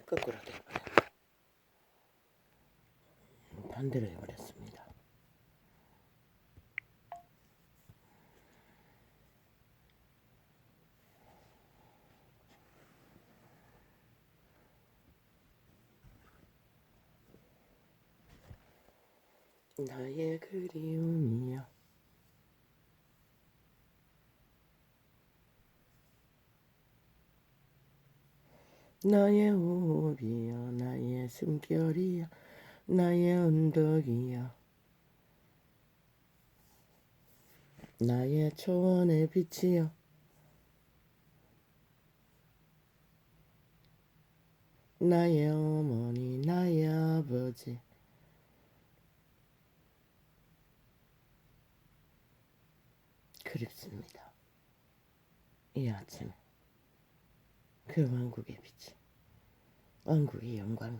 거꾸로 돼버려. 반대로 해버렸습니다. 나의 그리움이여 나의 호흡이여 나의 숨결이여 나의 언덕이여 나의 초원의 빛이여 나의 어머니 나의 아버지 그립습니다. 이 아침에 그 왕국의 빛이 왕국의 영광이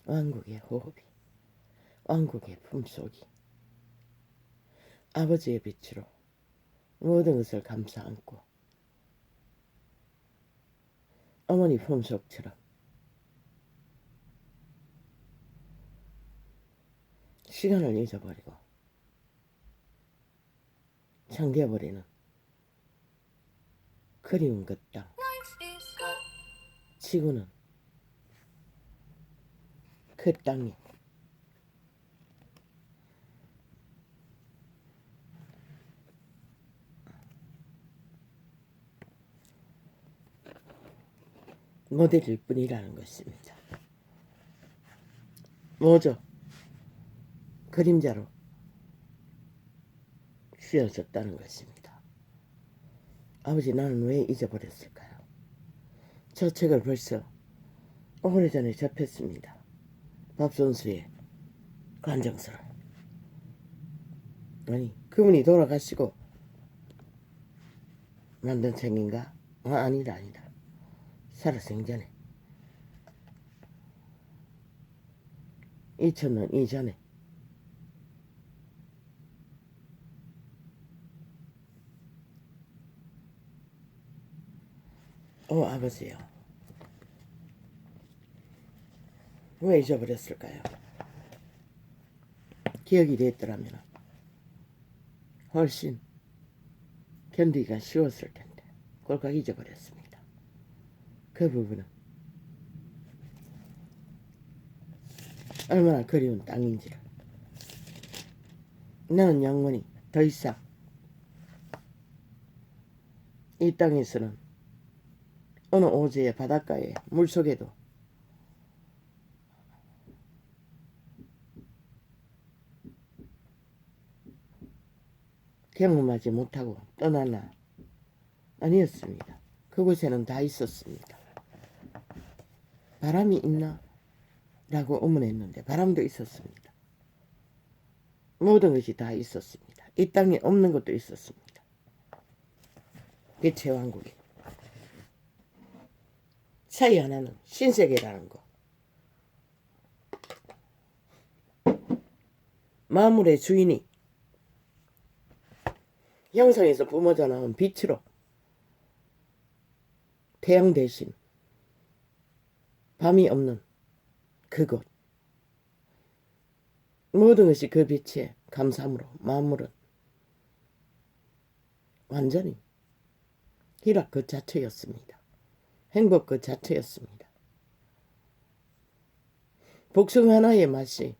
왕국의 호흡이 왕국의 품속이 아버지의 빛으로 모든 것을 감싸 안고 어머니 품속처럼 시간을 잊어버리고 잠겨버리는 그리운 그 땅 지구는 그 땅이 모델일 뿐이라는 것입니다. 뭐죠? 그림자로 휘어졌다는 것입니다. 아버지 나는 왜 잊어버렸을까요? 저 책을 벌써 오래전에 접했습니다. 밥손수의 관정서를. 아니 그분이 돌아가시고 만든 책인가? 아니다. 살아생전에 2000년 이전에 아버지요 왜 잊어버렸을까요? 기억이 됐더라면 훨씬 견디기가 쉬웠을 텐데 꼴깍 잊어버렸습니다. 그 부분은 얼마나 그리운 땅인지를 나는 영원히 더 이상 이 땅에서는 어느 오지의 바닷가에 물속에도 경험하지 못하고 떠나나 아니었습니다. 그곳에는 다 있었습니다. 바람이 있나? 라고 의문했는데 바람도 있었습니다. 모든 것이 다 있었습니다. 이 땅에 없는 것도 있었습니다. 빛의 왕국에 차이 하나는 신세계라는 거. 만물의 주인이 형상에서 뿜어져 나온 빛으로 태양 대신 밤이 없는 그곳 모든 것이 그 빛에 감사함으로 만물은 완전히 희락 그 자체였습니다. 행복 그 자체였습니다. 복숭 하나의 맛이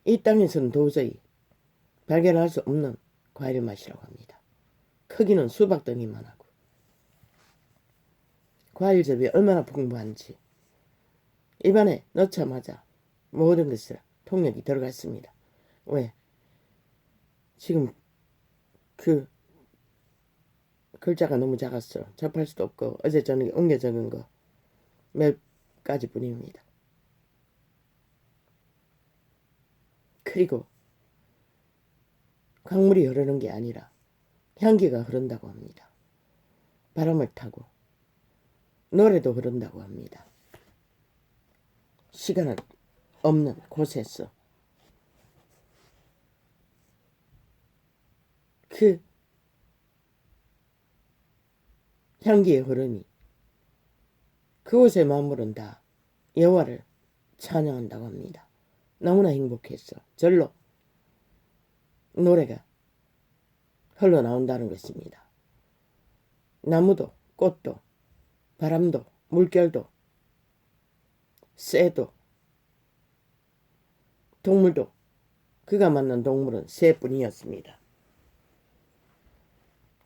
이 땅에서는 도저히 발견할 수 없는 과일 맛이라고 합니다. 크기는 수박 덩이만 하고 과일즙이 얼마나 풍부한지 입안에 넣자마자 모든 것을 통역이 들어갔습니다. 왜? 지금 그 글자가 너무 작았어. 접할 수도 없고 어제 저녁에 옮겨 적은 거 몇 가지 뿐입니다. 그리고 강물이 흐르는 게 아니라 향기가 흐른다고 합니다. 바람을 타고 노래도 흐른다고 합니다. 시간은 없는 곳에서 그 향기의 흐름이 그곳에 만물은 다 여호와를 찬양한다고 합니다. 너무나 행복해서 절로 노래가 흘러나온다는 것입니다. 나무도 꽃도 바람도 물결도 새도 동물도 그가 만난 동물은 새뿐이었습니다.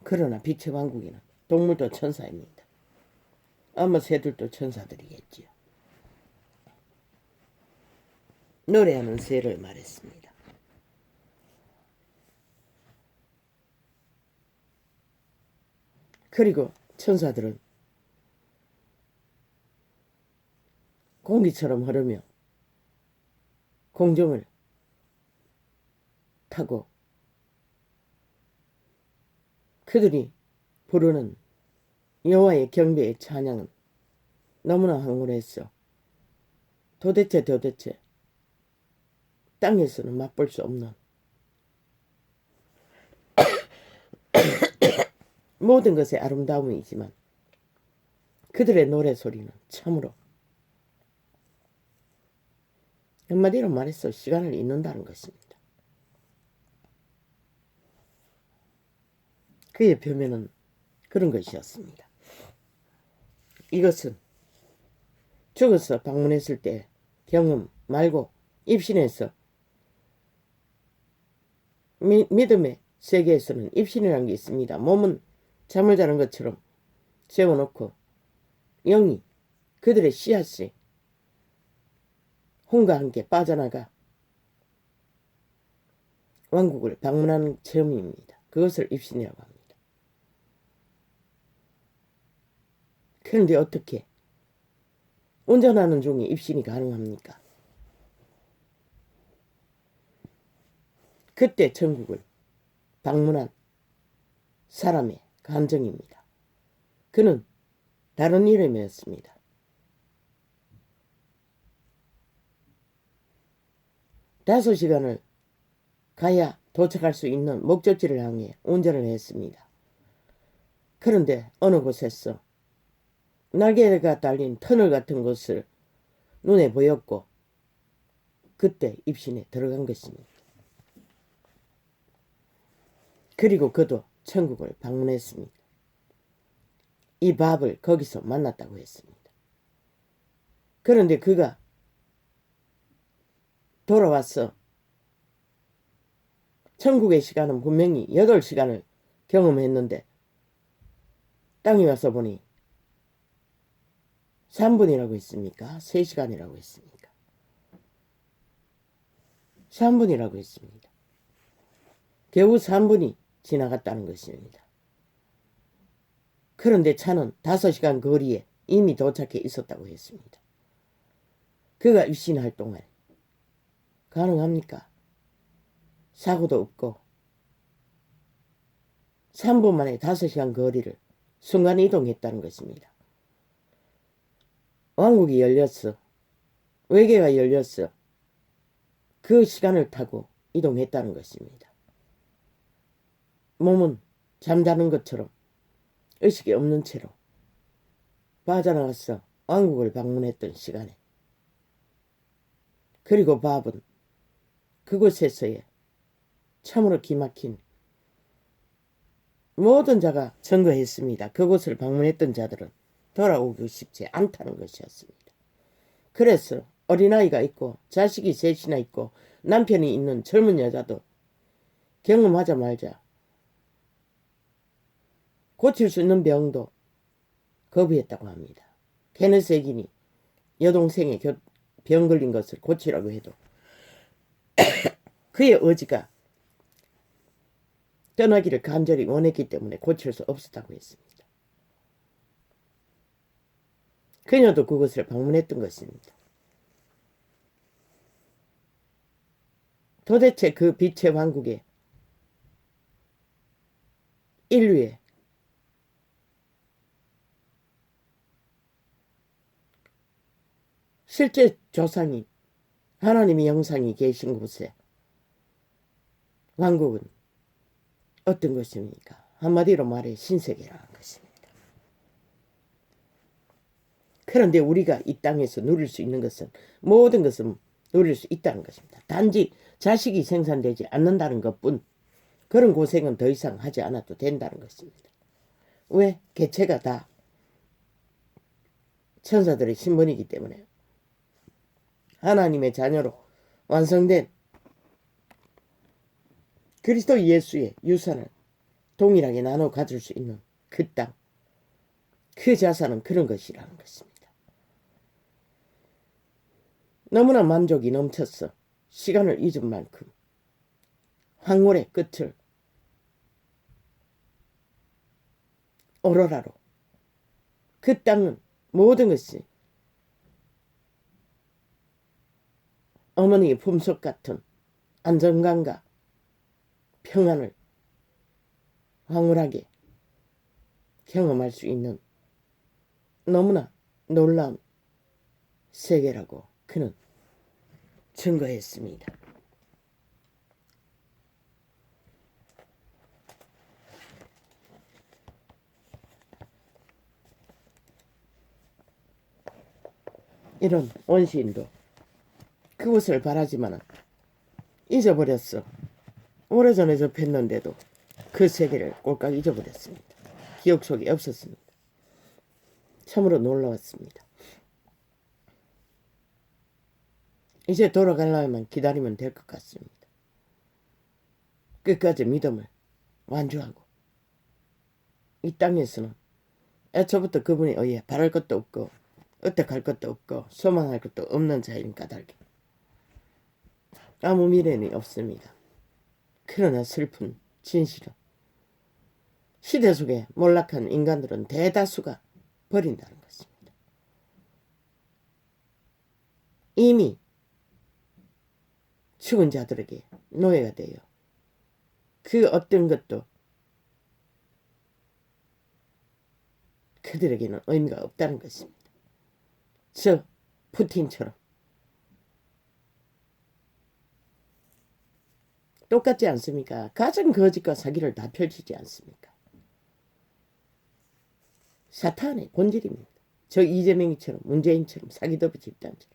그러나 빛의 왕국에는 동물도 천사입니다. 아마 새들도 천사들이겠지요. 노래하는 새를 말했습니다. 그리고 천사들은 공기처럼 흐르며 공중을 타고 그들이 부르는 여호와의 경배의 찬양은 너무나 황홀했어. 도대체 땅에서는 맛볼 수 없는 모든 것의 아름다움이지만 그들의 노래소리는 참으로 한마디로 말해서 시간을 잊는다는 것입니다. 그의 표면은 그런 것이었습니다. 이것은 죽어서 방문했을 때 경험 말고 입신에서 믿음의 세계에서는 입신이라는 게 있습니다. 몸은 잠을 자는 것처럼 세워놓고 영이 그들의 씨앗이 혼과 함께 빠져나가 왕국을 방문하는 체험입니다. 그것을 입신이라고 합니다. 그런데 어떻게 운전하는 중에 입신이 가능합니까? 그때 천국을 방문한 사람의 감정입니다. 그는 다른 이름이었습니다. 다섯 시간을 가야 도착할 수 있는 목적지를 향해 운전을 했습니다. 그런데 어느 곳에서 날개가 달린 터널 같은 것을 눈에 보였고 그때 입신에 들어간 것입니다. 그리고 그도 천국을 방문했습니다. 이 밥을 거기서 만났다고 했습니다. 그런데 그가 돌아와서 천국의 시간은 분명히 8시간을 경험했는데 땅에 와서 보니 3분이라고 했습니까? 3시간이라고 했습니까? 3분이라고 했습니다. 겨우 3분이 지나갔다는 것입니다. 그런데 차는 5시간 거리에 이미 도착해 있었다고 했습니다. 그가 입신할 동안 가능합니까? 사고도 없고 3분 만에 5시간 거리를 순간 이동했다는 것입니다. 왕국이 열렸어. 외계가 열렸어. 그 시간을 타고 이동했다는 것입니다. 몸은 잠자는 것처럼 의식이 없는 채로 빠져나가서 왕국을 방문했던 시간에 그리고 밥은 그곳에서의 참으로 기막힌 모든 자가 증거했습니다. 그곳을 방문했던 자들은 돌아오고 싶지 않다는 것이었습니다. 그래서 어린아이가 있고 자식이 셋이나 있고 남편이 있는 젊은 여자도 경험하자마자 고칠 수 있는 병도 거부했다고 합니다. 케네세긴이 여동생의 병 걸린 것을 고치라고 해도 그의 의지가 떠나기를 간절히 원했기 때문에 고칠 수 없었다고 했습니다. 그녀도 그것을 방문했던 것입니다. 도대체 그 빛의 왕국에 인류의 실제 조상인 하나님의 영상이 계신 곳에 왕국은 어떤 것입니까? 한마디로 말해 신세계라는 것입니다. 그런데 우리가 이 땅에서 누릴 수 있는 것은 모든 것은 누릴 수 있다는 것입니다. 단지 자식이 생산되지 않는다는 것뿐 그런 고생은 더 이상 하지 않아도 된다는 것입니다. 왜? 개체가 다 천사들의 신분이기 때문에요. 하나님의 자녀로 완성된 그리스도 예수의 유산을 동일하게 나눠 가질 수 있는 그 땅, 그 자산은 그런 것이라는 것입니다. 너무나 만족이 넘쳤어. 시간을 잊은 만큼 황홀의 끝을 오로라로 그 땅은 모든 것이 어머니의 품속 같은 안정감과 평안을 황홀하게 경험할 수 있는 너무나 놀라운 세계라고 그는 증거했습니다. 이런 원시인도 그곳을 바라지만은 잊어버렸어. 오래전에 접했는데도 그 세계를 꼴깍 잊어버렸습니다. 기억 속에 없었습니다. 참으로 놀라웠습니다. 이제 돌아가려면 기다리면 될 것 같습니다. 끝까지 믿음을 완주하고 이 땅에서는 애초부터 그분에 의해 바랄 것도 없고 어떡할 것도 없고 소망할 것도 없는 자인 까닭에 아무 미래는 없습니다. 그러나 슬픈 진실은 시대 속에 몰락한 인간들은 대다수가 버린다는 것입니다. 이미 죽은 자들에게 노예가 되어 그 어떤 것도 그들에게는 의미가 없다는 것입니다. 저 푸틴처럼 똑같지 않습니까? 가진 거짓과 사기를 다 펼치지 않습니까? 사탄의 본질입니다. 저 이재명이처럼 문재인처럼 사기더비 집단처럼.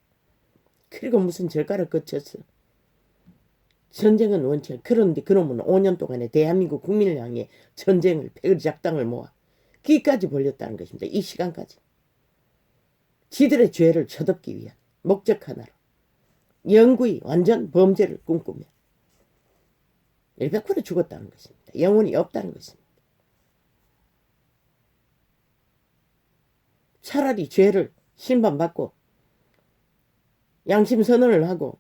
그리고 무슨 절가를 거쳐서 전쟁은 원칙. 그런데 그놈은 5년 동안에 대한민국 국민을 향해 전쟁을 패거리 작당을 모아 기까지 벌렸다는 것입니다. 이 시간까지. 지들의 죄를 쳐덮기 위한 목적 하나로 영구히 완전 범죄를 꿈꾸며 100% 죽었다는 것입니다. 영혼이 없다는 것입니다. 차라리 죄를 심판받고 양심선언을 하고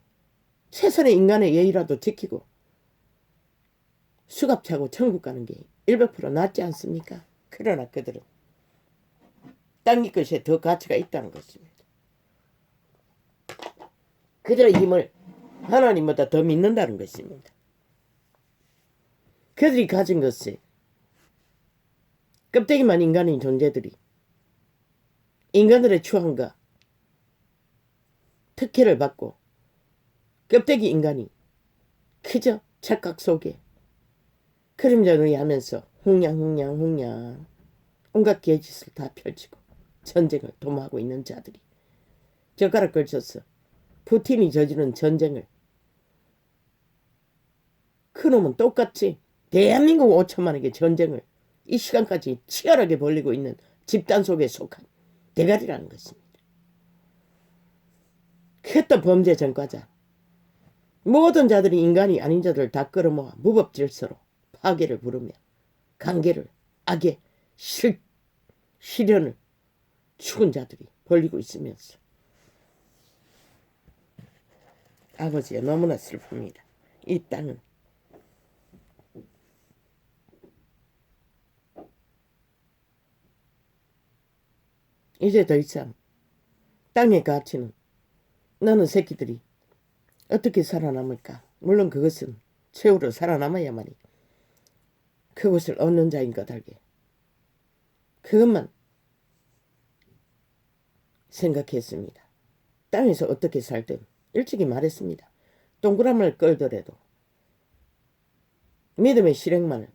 최선의 인간의 예의라도 지키고 수갑차고 천국 가는 게 100% 낫지 않습니까? 그러나 그들은 땅의 것에 더 가치가 있다는 것입니다. 그들의 힘을 하나님보다 더 믿는다는 것입니다. 그들이 가진 것에 껍데기만 인간인 존재들이 인간들의 추앙과 특혜를 받고 껍데기 인간이 그저 착각 속에 그림자 누이 하면서 홍냥 온갖 개짓을 다 펼치고 전쟁을 도모하고 있는 자들이 젓가락 걸쳐서 푸틴이 저지른 전쟁을 그놈은 똑같이 대한민국 5천만에게 전쟁을 이 시간까지 치열하게 벌리고 있는 집단 속에 속한 대가리라는 것입니다. 그것도 범죄 전과자. 모든 자들이 인간이 아닌 자들을 다 끌어모아 무법질서로 파괴를 부르며 강계를 악의 시련을 죽은 자들이 벌리고 있으면서 아버지야 너무나 슬픕니다. 이 땅은 이제 더 이상 땅의 가치는 너는 새끼들이 어떻게 살아남을까? 물론 그것은 최후로 살아남아야만이 그것을 얻는 자인 까닭에 그것만 생각했습니다. 땅에서 어떻게 살든 일찍이 말했습니다. 동그라미를 끌더라도 믿음의 실행만을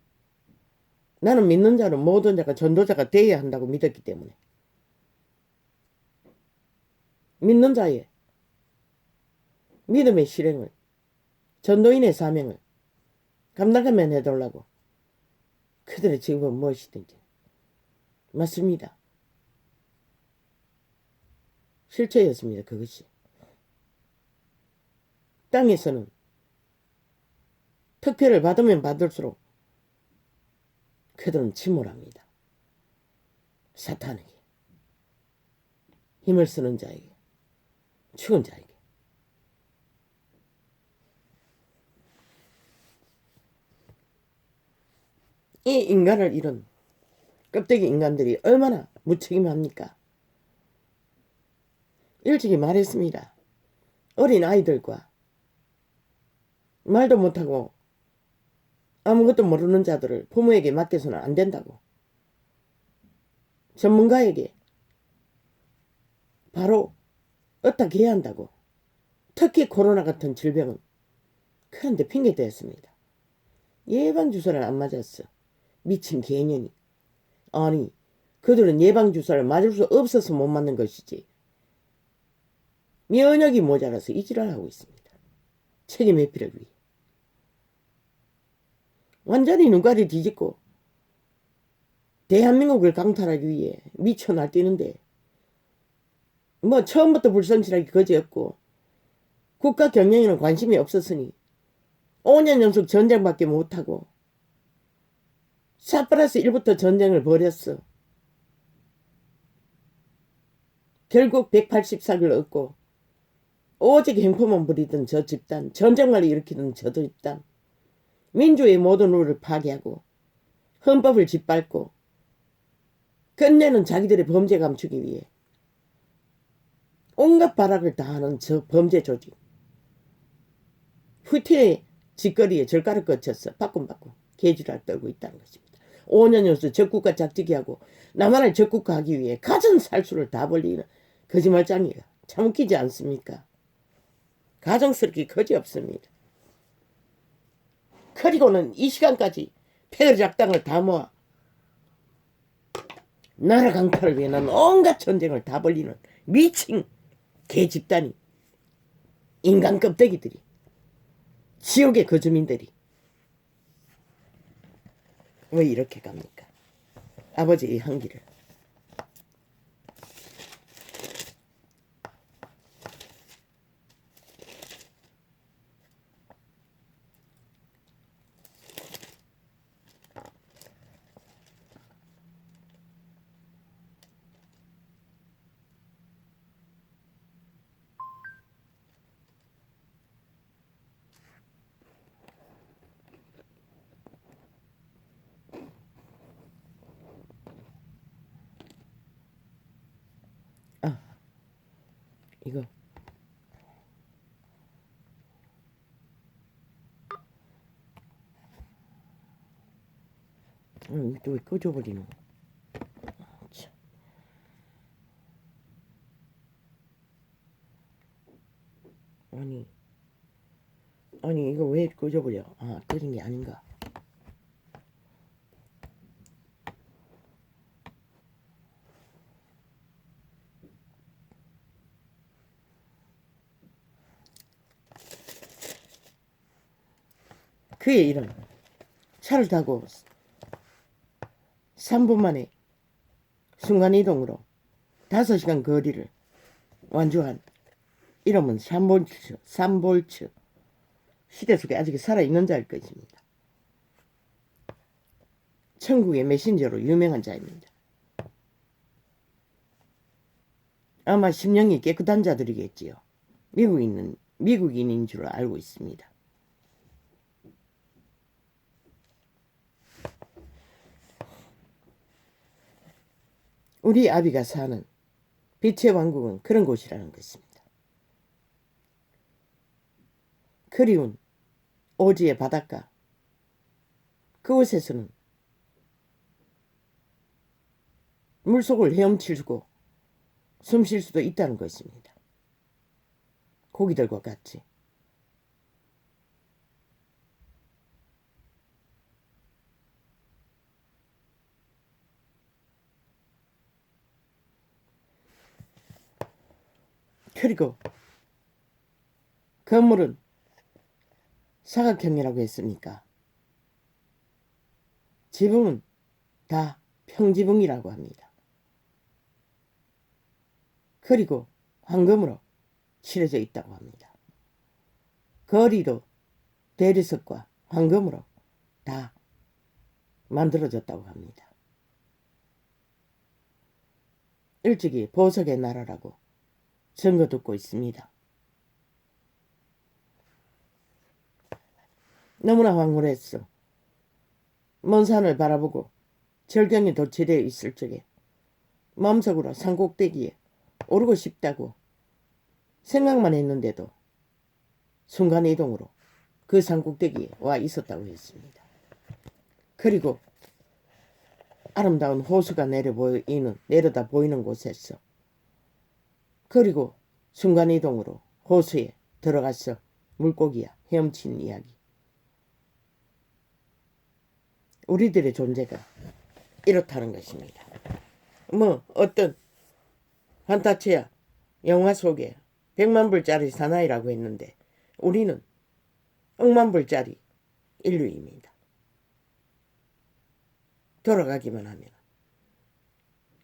나는 믿는 자는 모든 자가 전도자가 되어야 한다고 믿었기 때문에 믿는 자의 믿음의 실행을, 전도인의 사명을 감당하면 해달라고. 그들의 직업은 무엇이든지. 맞습니다. 실체였습니다. 그것이. 땅에서는 특혜를 받으면 받을수록 그들은 침몰합니다. 사탄에게, 힘을 쓰는 자에게, 죽은 자에게. 이 인간을 잃은 껍데기 인간들이 얼마나 무책임합니까? 일찍이 말했습니다. 어린 아이들과 말도 못하고 아무것도 모르는 자들을 부모에게 맡겨서는 안 된다고. 전문가에게 바로 어떻게 해야 한다고. 특히 코로나 같은 질병은 그런데 핑계대었습니다. 예방주사를 안 맞았어. 미친 개년이. 아니, 그들은 예방주사를 맞을 수 없어서 못 맞는 것이지. 면역이 모자라서 이 지랄을 하고 있습니다. 책임 회피를 위해. 완전히 눈깔이 뒤집고 대한민국을 강탈하기 위해 미쳐 날뛰는데 뭐 처음부터 불성실하기 거지였고 국가 경영에는 관심이 없었으니 5년 연속 전쟁밖에 못하고 4+1부터 전쟁을 벌였어. 결국 184를 얻고 오직 행포만 부리던 저 집단, 전쟁만 일으키던 저 집단, 민주의 모든 룰을 파괴하고 헌법을 짓밟고 끝내는 자기들의 범죄 감추기 위해 온갖 발악을 다하는 저 범죄 조직. 후티의 짓거리에 절가를 거쳐서 바꿈바꿈 개지랄 떨고 있다는 것입니다. 5년 연속 적국가 작지기하고 남한을 적국화하기 위해 가진 살수를 다 벌리는 거짓말장이에요. 참 웃기지 않습니까? 가정스럽게 거지없습니다. 그리고는 이 시간까지 패거리 작당을 다 모아 나라 강탈을 위한 온갖 전쟁을 다 벌리는 미친 개집단이, 인간 껍데기들이, 지옥의 거주민들이 왜 이렇게 갑니까? 아버지의 한기를. 아, 이거 또 왜 꺼져버리노? 참. 아니 이거 왜 꺼져버려? 아, 꺼진 게 아닌가? 그의 이름. 차를 타고 3분 만에 순간이동으로 5시간 거리를 완주한 이름은 삼볼츠. 시대 속에 아직 살아있는 자일 것입니다. 천국의 메신저로 유명한 자입니다. 아마 심령이 깨끗한 자들이겠지요. 미국인인 줄 알고 있습니다. 우리 아비가 사는 빛의 왕국은 그런 곳이라는 것입니다. 그리운 오지의 바닷가, 그곳에서는 물속을 헤엄치고 숨 쉴 수도 있다는 것입니다. 고기들과 같이. 그리고 건물은 사각형이라고 했으니까 지붕은 다 평지붕이라고 합니다. 그리고 황금으로 칠해져 있다고 합니다. 거리도 대리석과 황금으로 다 만들어졌다고 합니다. 일찍이 보석의 나라라고 증거 듣고 있습니다. 너무나 황홀했어. 먼 산을 바라보고 절경이 도취되어 있을 적에 마음속으로 산꼭대기에 오르고 싶다고 생각만 했는데도 순간이동으로 그 산꼭대기에 와 있었다고 했습니다. 그리고 아름다운 호수가 내려다 보이는 곳에서 그리고 순간이동으로 호수에 들어가서 물고기야 헤엄친 이야기. 우리들의 존재가 이렇다는 것입니다. 어떤 판타지야 영화 속에 100만 불짜리 사나이라고 했는데 우리는 억만 불짜리 인류입니다. 돌아가기만 하면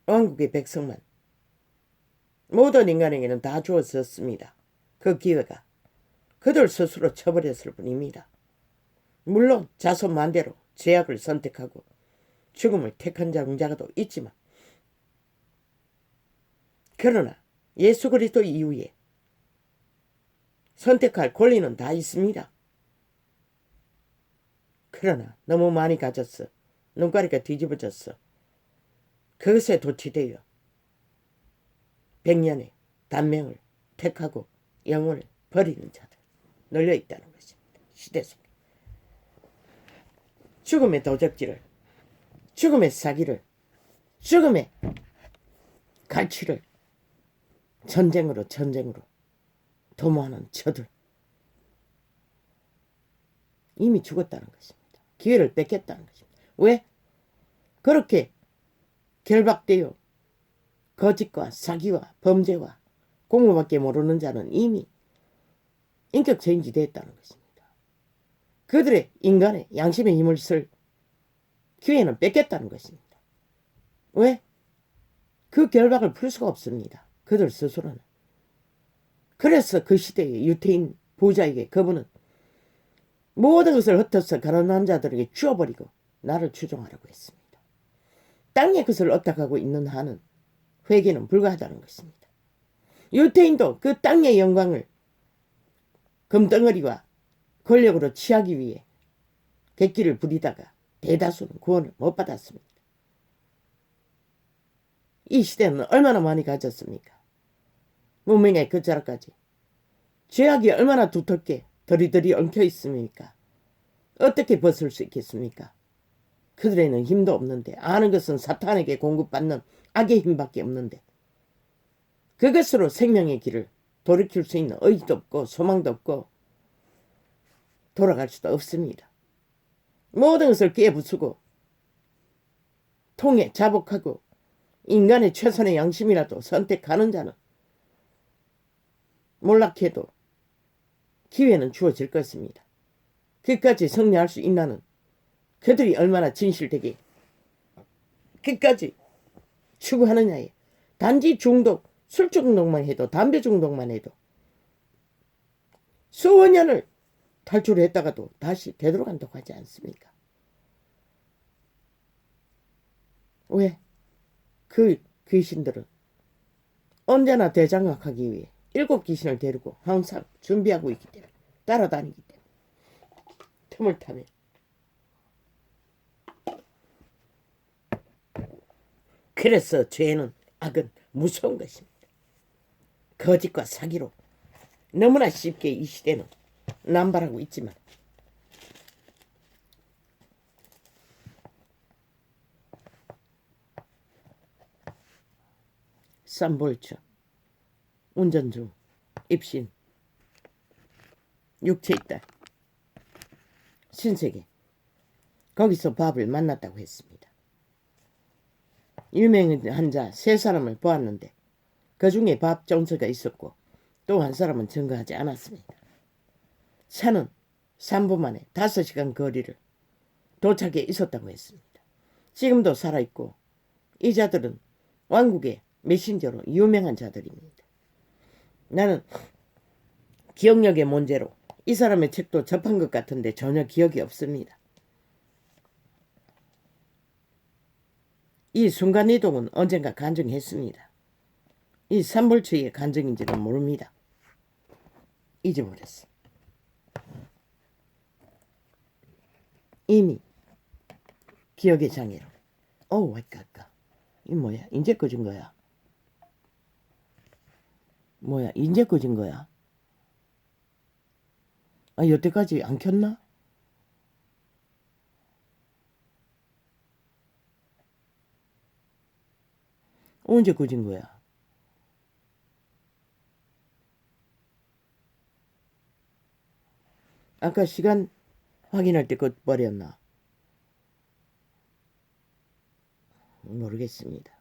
왕국의 백성만 모든 인간에게는 다 주어졌습니다. 그 기회가 그들 스스로 쳐버렸을 뿐입니다. 물론 자손만대로 죄악을 선택하고 죽음을 택한 자도 있지만 그러나 예수 그리스도 이후에 선택할 권리는 다 있습니다. 그러나 너무 많이 가졌어. 눈가리가 뒤집어졌어. 그것에 도취되어 100년의 단명을 택하고 영혼을 버리는 자들 널려있다는 것입니다. 시대 속에. 죽음의 도적질을, 죽음의 사기를, 죽음의 갈취를 전쟁으로 도모하는 저들 이미 죽었다는 것입니다. 기회를 뺏겼다는 것입니다. 왜? 그렇게 결박되어 거짓과 사기와 범죄와 공로밖에 모르는 자는 이미 인격 체인지됐다는 것입니다. 그들의 인간의 양심의 힘을 쓸 기회는 뺏겼다는 것입니다. 왜? 그 결박을 풀 수가 없습니다. 그들 스스로는. 그래서 그 시대의 유태인 부자에게 그분은 모든 것을 흩어서 가난한 자들에게 주어버리고 나를 추종하라고 했습니다. 땅의 것을 얻어가고 있는 한은 회개는 불가하다는 것입니다. 유태인도 그 땅의 영광을 금덩어리와 권력으로 취하기 위해 객기를 부리다가 대다수는 구원을 못 받았습니다. 이 시대는 얼마나 많이 가졌습니까? 문명의 끝자락까지 죄악이 얼마나 두텁게 더리더리 엉켜 있습니까? 어떻게 벗을 수 있겠습니까? 그들에는 힘도 없는데 아는 것은 사탄에게 공급받는 악의 힘밖에 없는데 그것으로 생명의 길을 돌이킬 수 있는 의지도 없고 소망도 없고 돌아갈 수도 없습니다. 모든 것을 깨부수고 통해 자복하고 인간의 최선의 양심이라도 선택하는 자는 몰락해도 기회는 주어질 것입니다. 끝까지 승리할 수 있나는 그들이 얼마나 진실되게 끝까지 추구하느냐에 단지 술 중독만 해도 담배 중독만 해도 수억 년을 탈출했다가도 다시 되돌아간다고 하지 않습니까? 왜? 그 귀신들은 언제나 대장악하기 위해 7 귀신을 데리고 항상 준비하고 있기 때문에 따라다니기 때문에 틈을 타면 그래서 죄는 악은 무서운 것입니다. 거짓과 사기로 너무나 쉽게 이 시대는 남발하고 있지만 쌈볼처 운전 중 입신 육체 있다 신세계 거기서 밥을 만났다고 했습니다. 유명한 자 3사람을 보았는데 그 중에 밥 정서가 있었고 또 한 사람은 증거하지 않았습니다. 차는 3분 만에 5시간 거리를 도착해 있었다고 했습니다. 지금도 살아있고 이 자들은 왕국의 메신저로 유명한 자들입니다. 나는 기억력의 문제로 이 사람의 책도 접한 것 같은데 전혀 기억이 없습니다. 이 순간이동은 언젠가 간증했습니다. 이 산불추의 간증인지는 모릅니다. 잊어버렸어. 이미 기억의 장애로. 와이까까. 이 뭐야? 인제 꺼진 거야? 뭐야? 인제 꺼진 거야? 여태까지 안 켰나? 언제 꺼진 거야? 아까 시간 확인할 때 꺼버렸나? 모르겠습니다.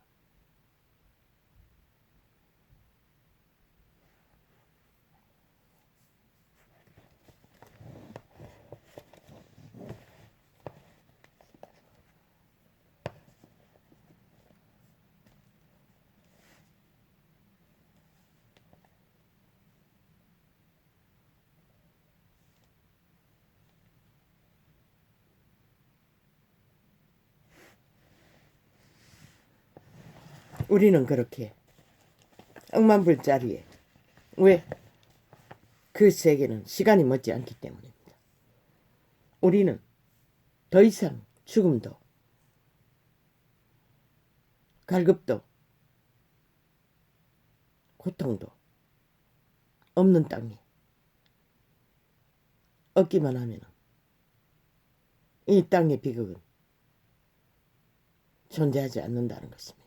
우리는 그렇게 억만불짜리에 왜? 그 세계는 시간이 멎지 않기 때문입니다. 우리는 더 이상 죽음도 갈급도 고통도 없는 땅에 얻기만 하면 이 땅의 비극은 존재하지 않는다는 것입니다.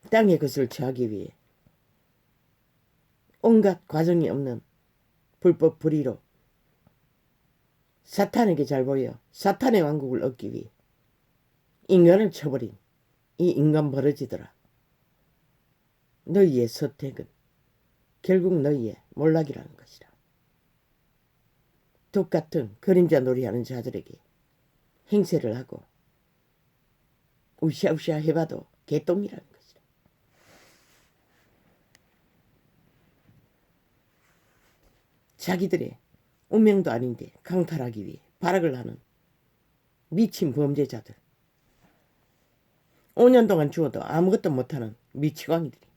땅의 것을 취하기 위해 온갖 과정이 없는 불법 불의로 사탄에게 잘 보여 사탄의 왕국을 얻기 위해 인간을 쳐버린 이 인간 버러지들아, 너희의 선택은 결국 너희의 몰락이라는 것이다. 똑같은 그림자 놀이하는 자들에게 행세를 하고 우샤우샤 해봐도 개똥이라는 것이다. 자기들의 운명도 아닌데 강탈하기 위해 발악을 하는 미친 범죄자들, 5년 동안 죽어도 아무것도 못하는 미치광이들이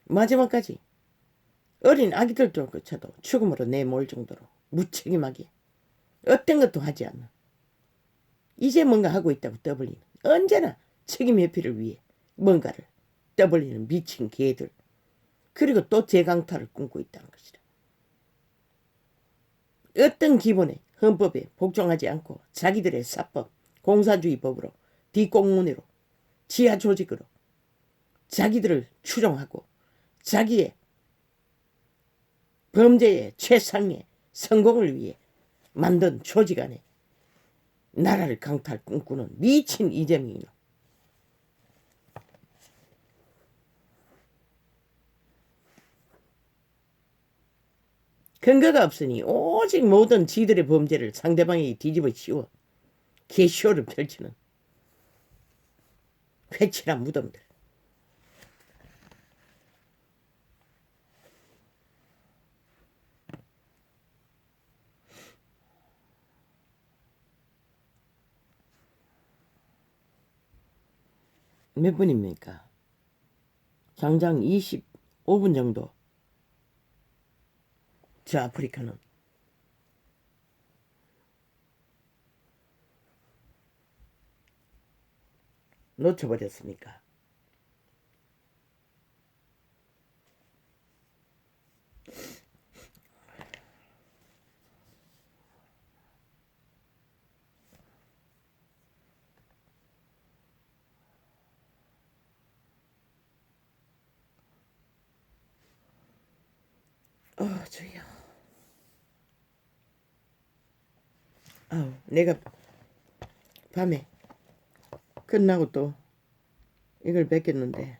마지막까지 어린 아기들도 그쳐도 죽음으로 내몰 정도로 무책임하게 어떤 것도 하지 않는, 이제 뭔가 하고 있다고 떠벌리는, 언제나 책임 회피를 위해 뭔가를 떠벌리는 미친 개들, 그리고 또 재강탈을 꿈꾸고 있다는 것이다. 어떤 기본의 헌법에 복종하지 않고 자기들의 사법, 공산주의법으로 뒷공문으로 지하 조직으로 자기들을 추종하고 자기의 범죄의 최상의 성공을 위해 만든 조직 안에 나라를 강탈 꿈꾸는 미친 이재명이노. 근거가 없으니 오직 모든 지들의 범죄를 상대방에게 뒤집어 씌워 개쇼를 펼치는 회칠한 무덤들. 몇 분입니까? 장장 25분 정도. 저 아프리카는 놓쳐버렸습니까? 주여. 내가 밤에 끝나고 또 이걸 뺏겼는데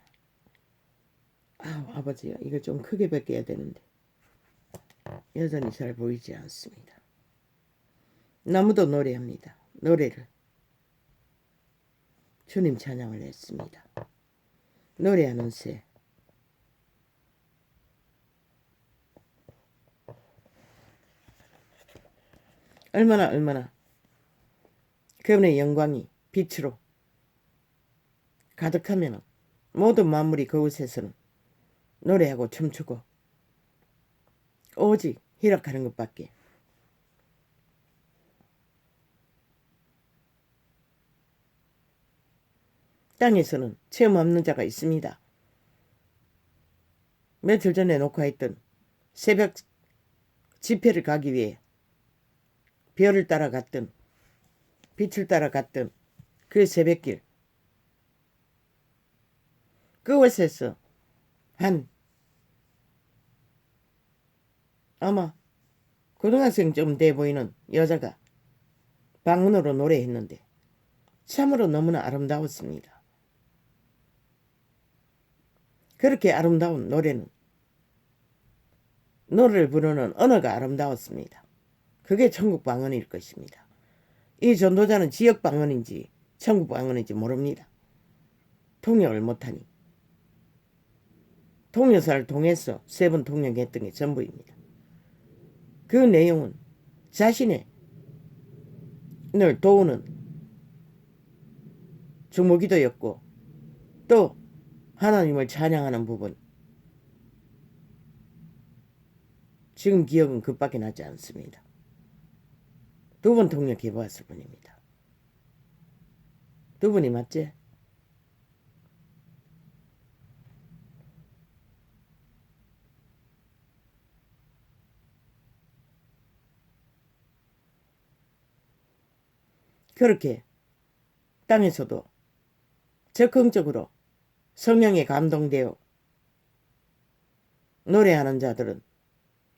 아버지요. 이거 좀 크게 벗겨야 되는데 여전히 잘 보이지 않습니다. 나무도 노래합니다. 노래를 주님 찬양을 했습니다. 노래하는 새. 얼마나 그분의 영광이 빛으로 가득하면 모든 만물이 그곳에서는 노래하고 춤추고 오직 희락하는 것밖에. 땅에서는 체험 없는 자가 있습니다. 며칠 전에 녹화했던 새벽 집회를 가기 위해 별을 따라갔던 빛을 따라갔던 그 새벽길, 그곳에서 한 아마 고등학생 좀 돼 보이는 여자가 방언으로 노래했는데 참으로 너무나 아름다웠습니다. 그렇게 아름다운 노래는 노래를 부르는 언어가 아름다웠습니다. 그게 천국 방언일 것입니다. 이 전도자는 지역 방언인지 천국 방언인지 모릅니다. 통역을 못하니. 통역사를 통해서 3번 통역했던 게 전부입니다. 그 내용은 자신의 늘 도우는 주무기도였고 또 하나님을 찬양하는 부분, 지금 기억은 그밖에 나지 않습니다. 2번 통역해 보았을 뿐입니다. 2번이 맞지? 그렇게 땅에서도 적극적으로 성령에 감동되어 노래하는 자들은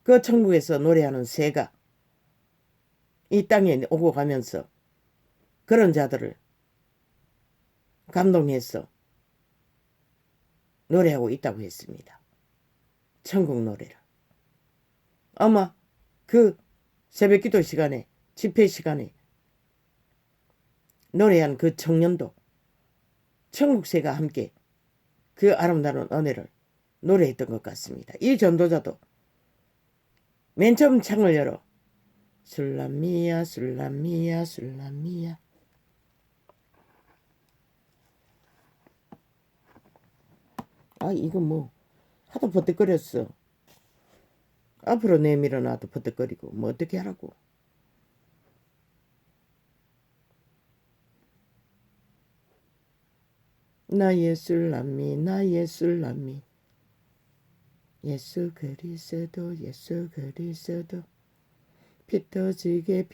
그 천국에서 노래하는 새가 이 땅에 오고 가면서 그런 자들을 감동해서 노래하고 있다고 했습니다. 천국 노래를. 아마 그 새벽기도 시간에, 집회 시간에 노래한 그 청년도 천국새가 함께 그 아름다운 은혜를 노래했던 것 같습니다. 이 전도자도 맨 처음 창을 열어 술람미야 술람미야 술람미야, 이거 뭐 하도 버뜩거렸어. 앞으로 내밀어 놔도 버뜩거리고 뭐 어떻게 하라고. 나의 술람미 나의 술람미 예수 그리스도 예수 그리스도 피 터지게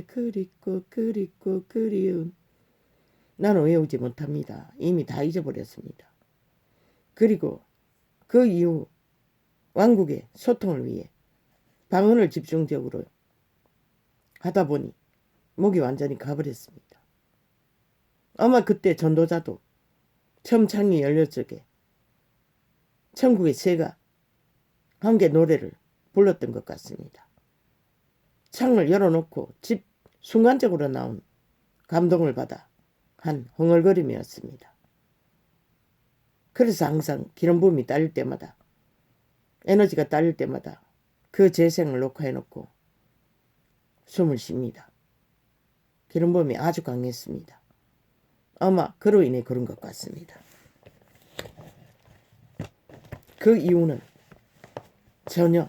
그립고 그리운. 나는 외우지 못합니다. 이미 다 잊어버렸습니다. 그리고 그 이후 왕국의 소통을 위해 방언을 집중적으로 하다 보니 목이 완전히 가버렸습니다. 아마 그때 전도자도 처음 창이 열렸을 적에 천국의 새가 함께 노래를 불렀던 것 같습니다. 창을 열어놓고 집 순간적으로 나온 감동을 받아 한 흥얼거림이었습니다. 그래서 항상 기름붐이 딸릴 때마다, 에너지가 딸릴 때마다 그 재생을 녹화해놓고 숨을 쉽니다. 기름붐이 아주 강했습니다. 아마 그로 인해 그런 것 같습니다. 그 이유는 전혀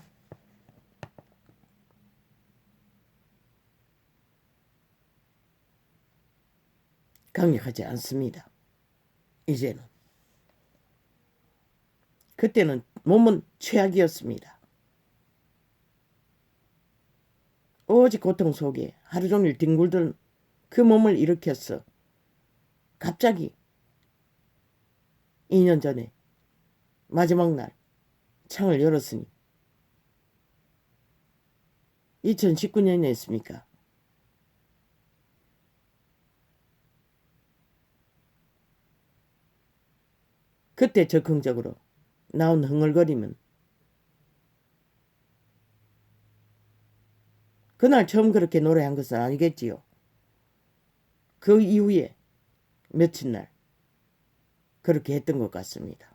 강력하지 않습니다. 이제는. 그때는 몸은 최악이었습니다. 오직 고통 속에 하루 종일 뒹굴던 그 몸을 일으켰어 갑자기 2년 전에 마지막 날 창을 열었으니 2019년이었습니까? 그때 적극적으로 나온 흥얼거림은 그날 처음 그렇게 노래한 것은 아니겠지요. 그 이후에 며칠 날 그렇게 했던 것 같습니다.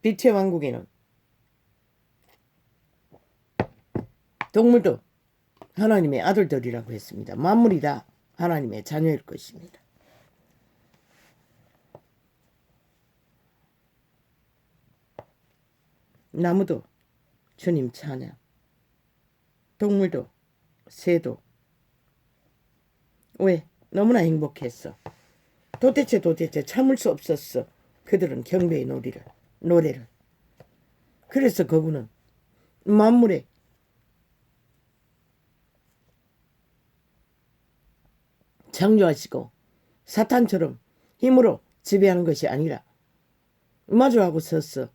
빛의 왕국에는 동물도 하나님의 아들들이라고 했습니다. 만물이 다 하나님의 자녀일 것입니다. 나무도 주님 찬양, 동물도, 새도. 왜? 너무나 행복했어. 도대체 참을 수 없었어. 그들은 경배의 노래를. 그래서 그분은 만물에 창조하시고 사탄처럼 힘으로 지배하는 것이 아니라 마주하고 섰어.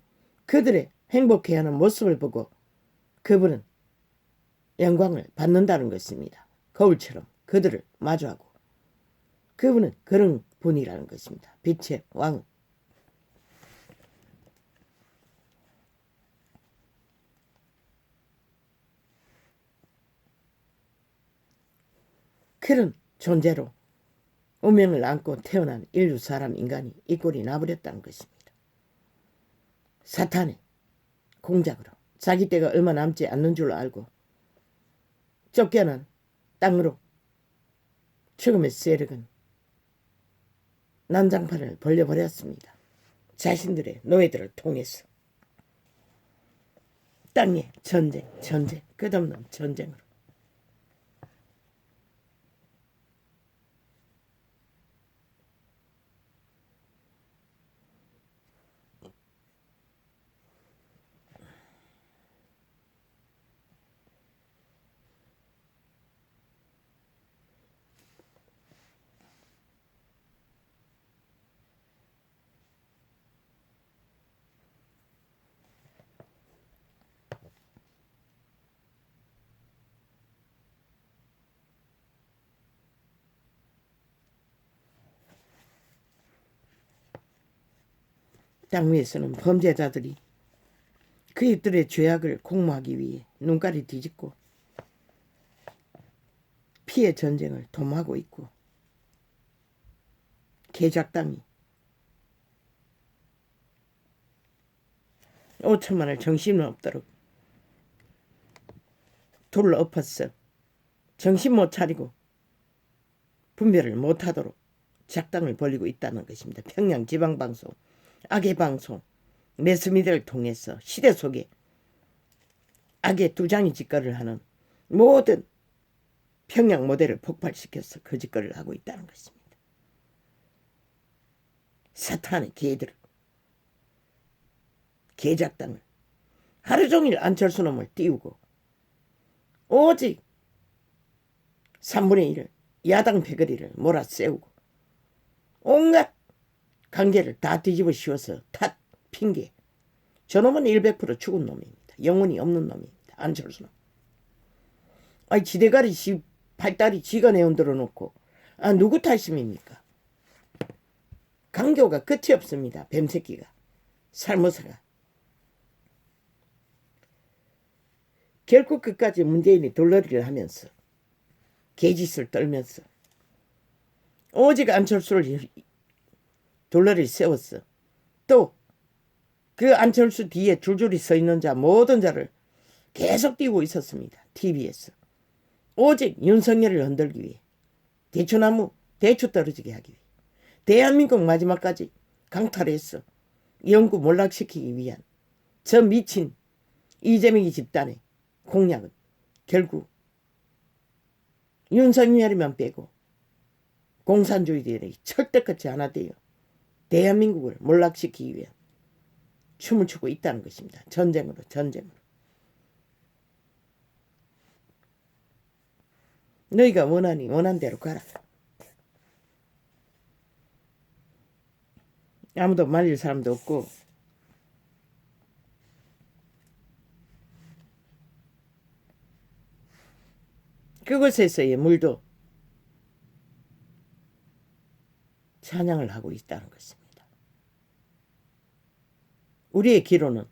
그들의 행복해하는 모습을 보고 그분은 영광을 받는다는 것입니다. 거울처럼 그들을 마주하고 그분은 그런 분이라는 것입니다. 빛의 왕. 그런 존재로 운명을 안고 태어난 인류 사람 인간이 이 꼴이 나버렸다는 것입니다. 사탄의 공작으로 자기 때가 얼마 남지 않는 줄 알고 쫓겨난 땅으로 죽음의 세력은 난장판을 벌려버렸습니다. 자신들의 노예들을 통해서 땅의 전쟁, 끝없는 전쟁으로. 땅 위에서는 범죄자들이 그들의 죄악을 공모하기 위해 눈깔이 뒤집고 피해 전쟁을 도모하고 있고 개작당이 5천만을 정신없도록 둘러 엎었어. 정신 못 차리고 분별을 못하도록 작당을 벌이고 있다는 것입니다. 평양 지방방송, 악의 방송, 매스미디어를 통해서 시대 속에 악의 두장이 짓거리를 하는 모든 평양 모델을 폭발시켜서 그 짓거리를 하고 있다는 것입니다. 사탄의 개들, 개작당을 하루 종일 안철수 놈을 띄우고 오직 3분의 1을 야당 패거리를 몰아세우고 온갖 관계를 다 뒤집어 씌워서 탓, 핑계. 저놈은 100% 죽은 놈입니다. 영혼이 없는 놈입니다. 안철수는. 아니 지대가리 팔다리 지가 내어들어 놓고 누구 탓입니까? 강교가 끝이 없습니다. 뱀새끼가. 살모사가. 결국 끝까지 문재인이 돌러리를 하면서 개짓을 떨면서 오직 안철수를 돌러리를 세웠어. 또 그 안철수 뒤에 줄줄이 서 있는 자 모든 자를 계속 띄우고 있었습니다. TV에서. 오직 윤석열을 흔들기 위해 대추나무 대추 떨어지게 하기 위해 대한민국 마지막까지 강탈했어. 영구 몰락시키기 위한 저 미친 이재명이 집단의 공약은 결국 윤석열이만 빼고 공산주의들이 절대같이 하나 되어 대한민국을 몰락시키기 위한 춤을 추고 있다는 것입니다. 전쟁으로. 너희가 원하니 원한 대로 가라. 아무도 말릴 사람도 없고 그곳에서의 물도 찬양을 하고 있다는 것입니다. 우리의 기로는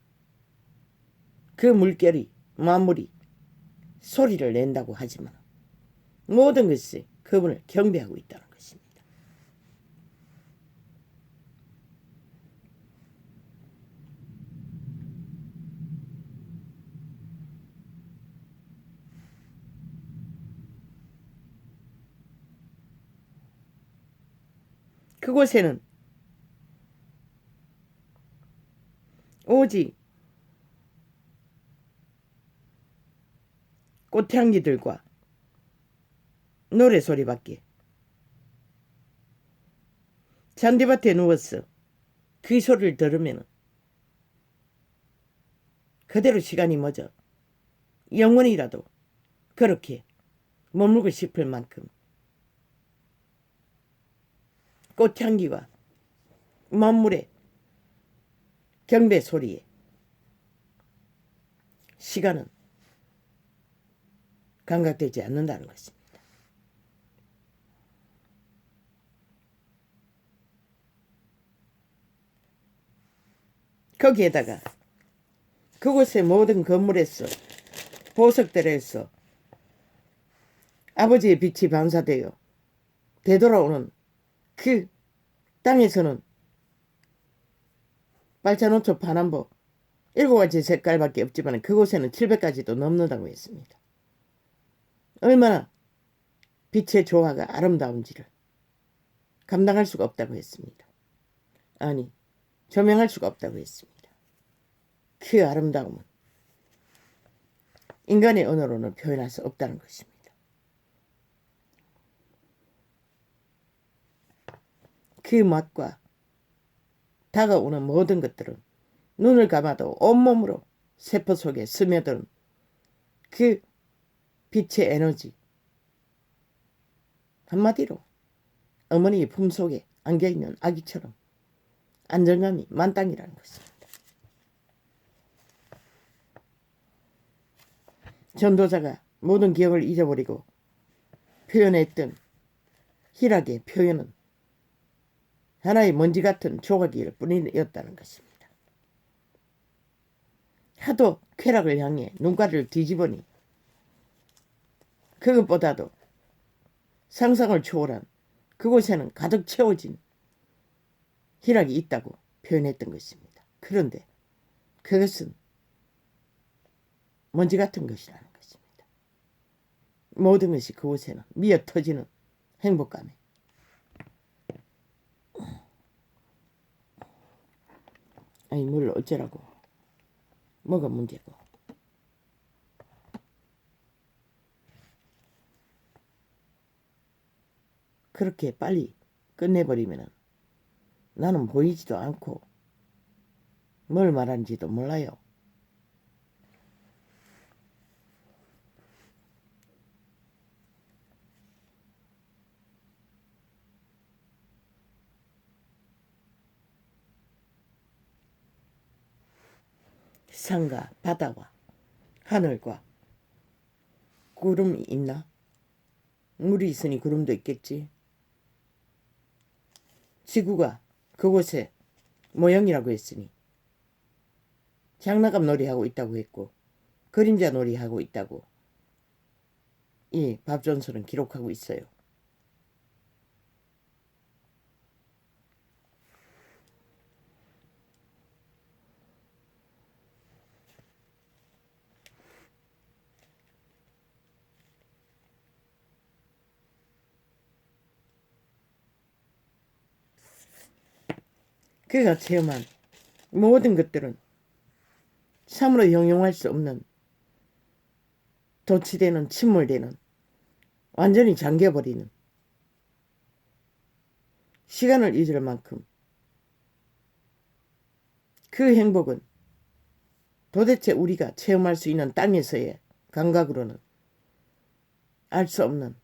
그 물결이 만물이 소리를 낸다고 하지만 모든 것이 그분을 경배하고 있다는 것입니다. 그곳에는 오직 꽃향기들과 노래소리밖에. 잔디밭에 누워서 그 소리를 들으면 그대로 시간이 멎어 영원이라도 그렇게 머물고 싶을 만큼 꽃향기와 만물의 경배 소리에 시간은 감각되지 않는다는 것입니다. 거기에다가 그곳의 모든 건물에서 보석들에서 아버지의 빛이 반사되어 되돌아오는 그 땅에서는 빨차노초 파남보 7가지 색깔밖에 없지만 그곳에는 700가지도 넘는다고 했습니다. 얼마나 빛의 조화가 아름다운지를 감당할 수가 없다고 했습니다. 아니, 조명할 수가 없다고 했습니다. 그 아름다움은 인간의 언어로는 표현할 수 없다는 것입니다. 그 맛과 다가오는 모든 것들은 눈을 감아도 온몸으로 세포 속에 스며드는 그 빛의 에너지, 한마디로 어머니의 품속에 안겨있는 아기처럼 안정감이 만땅이라는 것입니다. 전도자가 모든 기억을 잊어버리고 표현했던 희락의 표현은 하나의 먼지 같은 조각일 뿐이었다는 것입니다. 하도 쾌락을 향해 눈가를 뒤집으니 그것보다도 상상을 초월한 그곳에는 가득 채워진 희락이 있다고 표현했던 것입니다. 그런데 그것은 먼지 같은 것이라는 것입니다. 모든 것이 그곳에는 미어터지는 행복감에 아니 뭘 어쩌라고 뭐가 문제고 그렇게 빨리 끝내버리면 나는 보이지도 않고 뭘 말하는지도 몰라요. 산과 바다와 하늘과 구름이 있나? 물이 있으니 구름도 있겠지. 지구가 그곳에 모형이라고 했으니 장난감 놀이하고 있다고 했고 그림자 놀이하고 있다고 이 밥존스는 기록하고 있어요. 그가 체험한 모든 것들은 참으로 형용할 수 없는 도취되는 침몰되는 완전히 잠겨버리는 시간을 잊을 만큼 그 행복은 도대체 우리가 체험할 수 있는 땅에서의 감각으로는 알 수 없는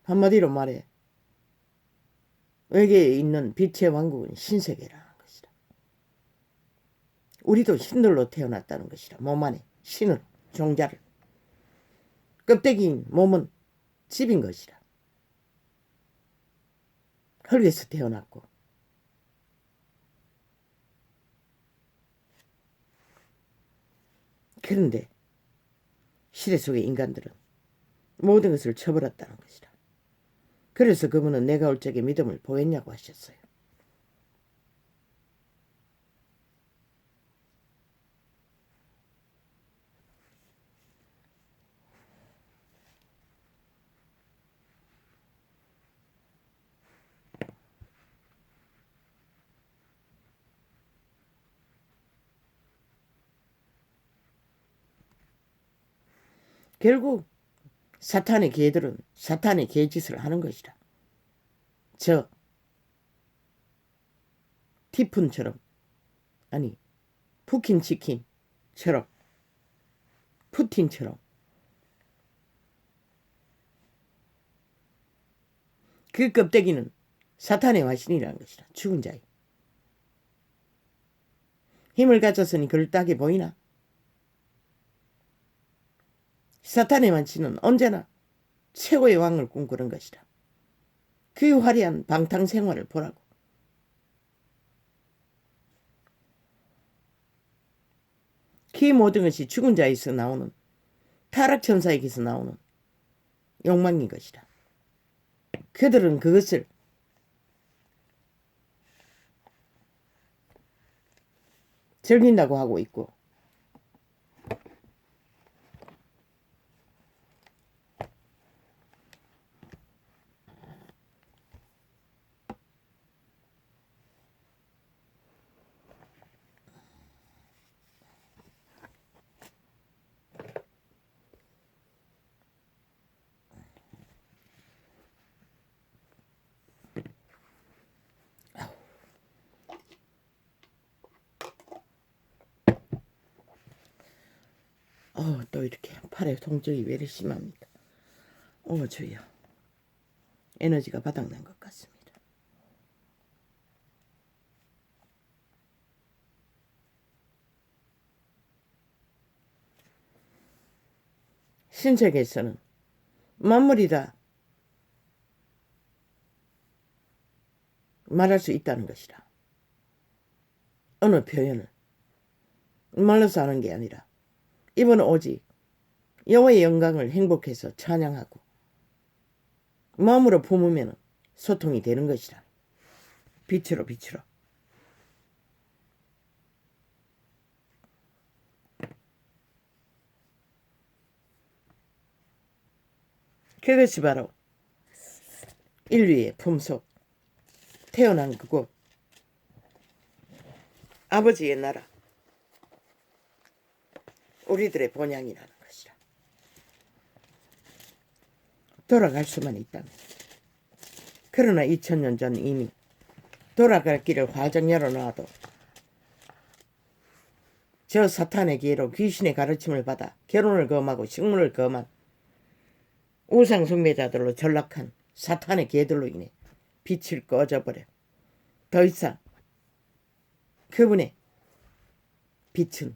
한마디로 말해 외계에 있는 빛의 왕국은 신세계라는 것이다. 우리도 신들로 태어났다는 것이라 몸 안에 신을 종자를 껍데기인 몸은 집인 것이라. 흙에서 태어났고 그런데 시대 속의 인간들은 모든 것을 쳐버렸다는 것이라. 그래서 그분은 내가 올 적에 믿음을 보였냐고 하셨어요. 결국 사탄의 개들은 사탄의 개짓을 하는 것이라. 저 티푼처럼, 아니 푸킨치킨처럼, 푸틴처럼 그 껍데기는 사탄의 화신이라는 것이라. 죽은 자의 힘을 가졌으니 그럴듯하게 보이나? 사탄의 만치는 언제나 최고의 왕을 꿈꾸는 것이라. 그 화려한 방탕생활을 보라고. 그 모든 것이 죽은 자에서 나오는, 타락천사에게서 나오는 욕망인 것이라. 그들은 그것을 즐긴다고 하고 있고, 또 이렇게 팔에 통증이 왜 이렇게 심합니까? 주여, 에너지가 바닥난 것 같습니다. 신책에서는 만물이 다 말할 수 있다는 것이라. 어느 표현을 말로서 하는 게 아니라 이번은 오직 여호와의 영광을 행복해서 찬양하고 마음으로 품으면 소통이 되는 것이라. 빛으로. 그것이 바로 인류의 품속, 태어난 그곳, 아버지의 나라, 우리들의 본향이라는 것이라. 돌아갈 수만 있다면. 그러나 2000년 전 이미 돌아갈 길을 활짝 열어놔도 저 사탄의 기회로 귀신의 가르침을 받아 결혼을 금하고 식물을 금한 우상 숭배자들로 전락한 사탄의 개들로 인해 빛을 꺼져버려 더 이상 그분의 빛은,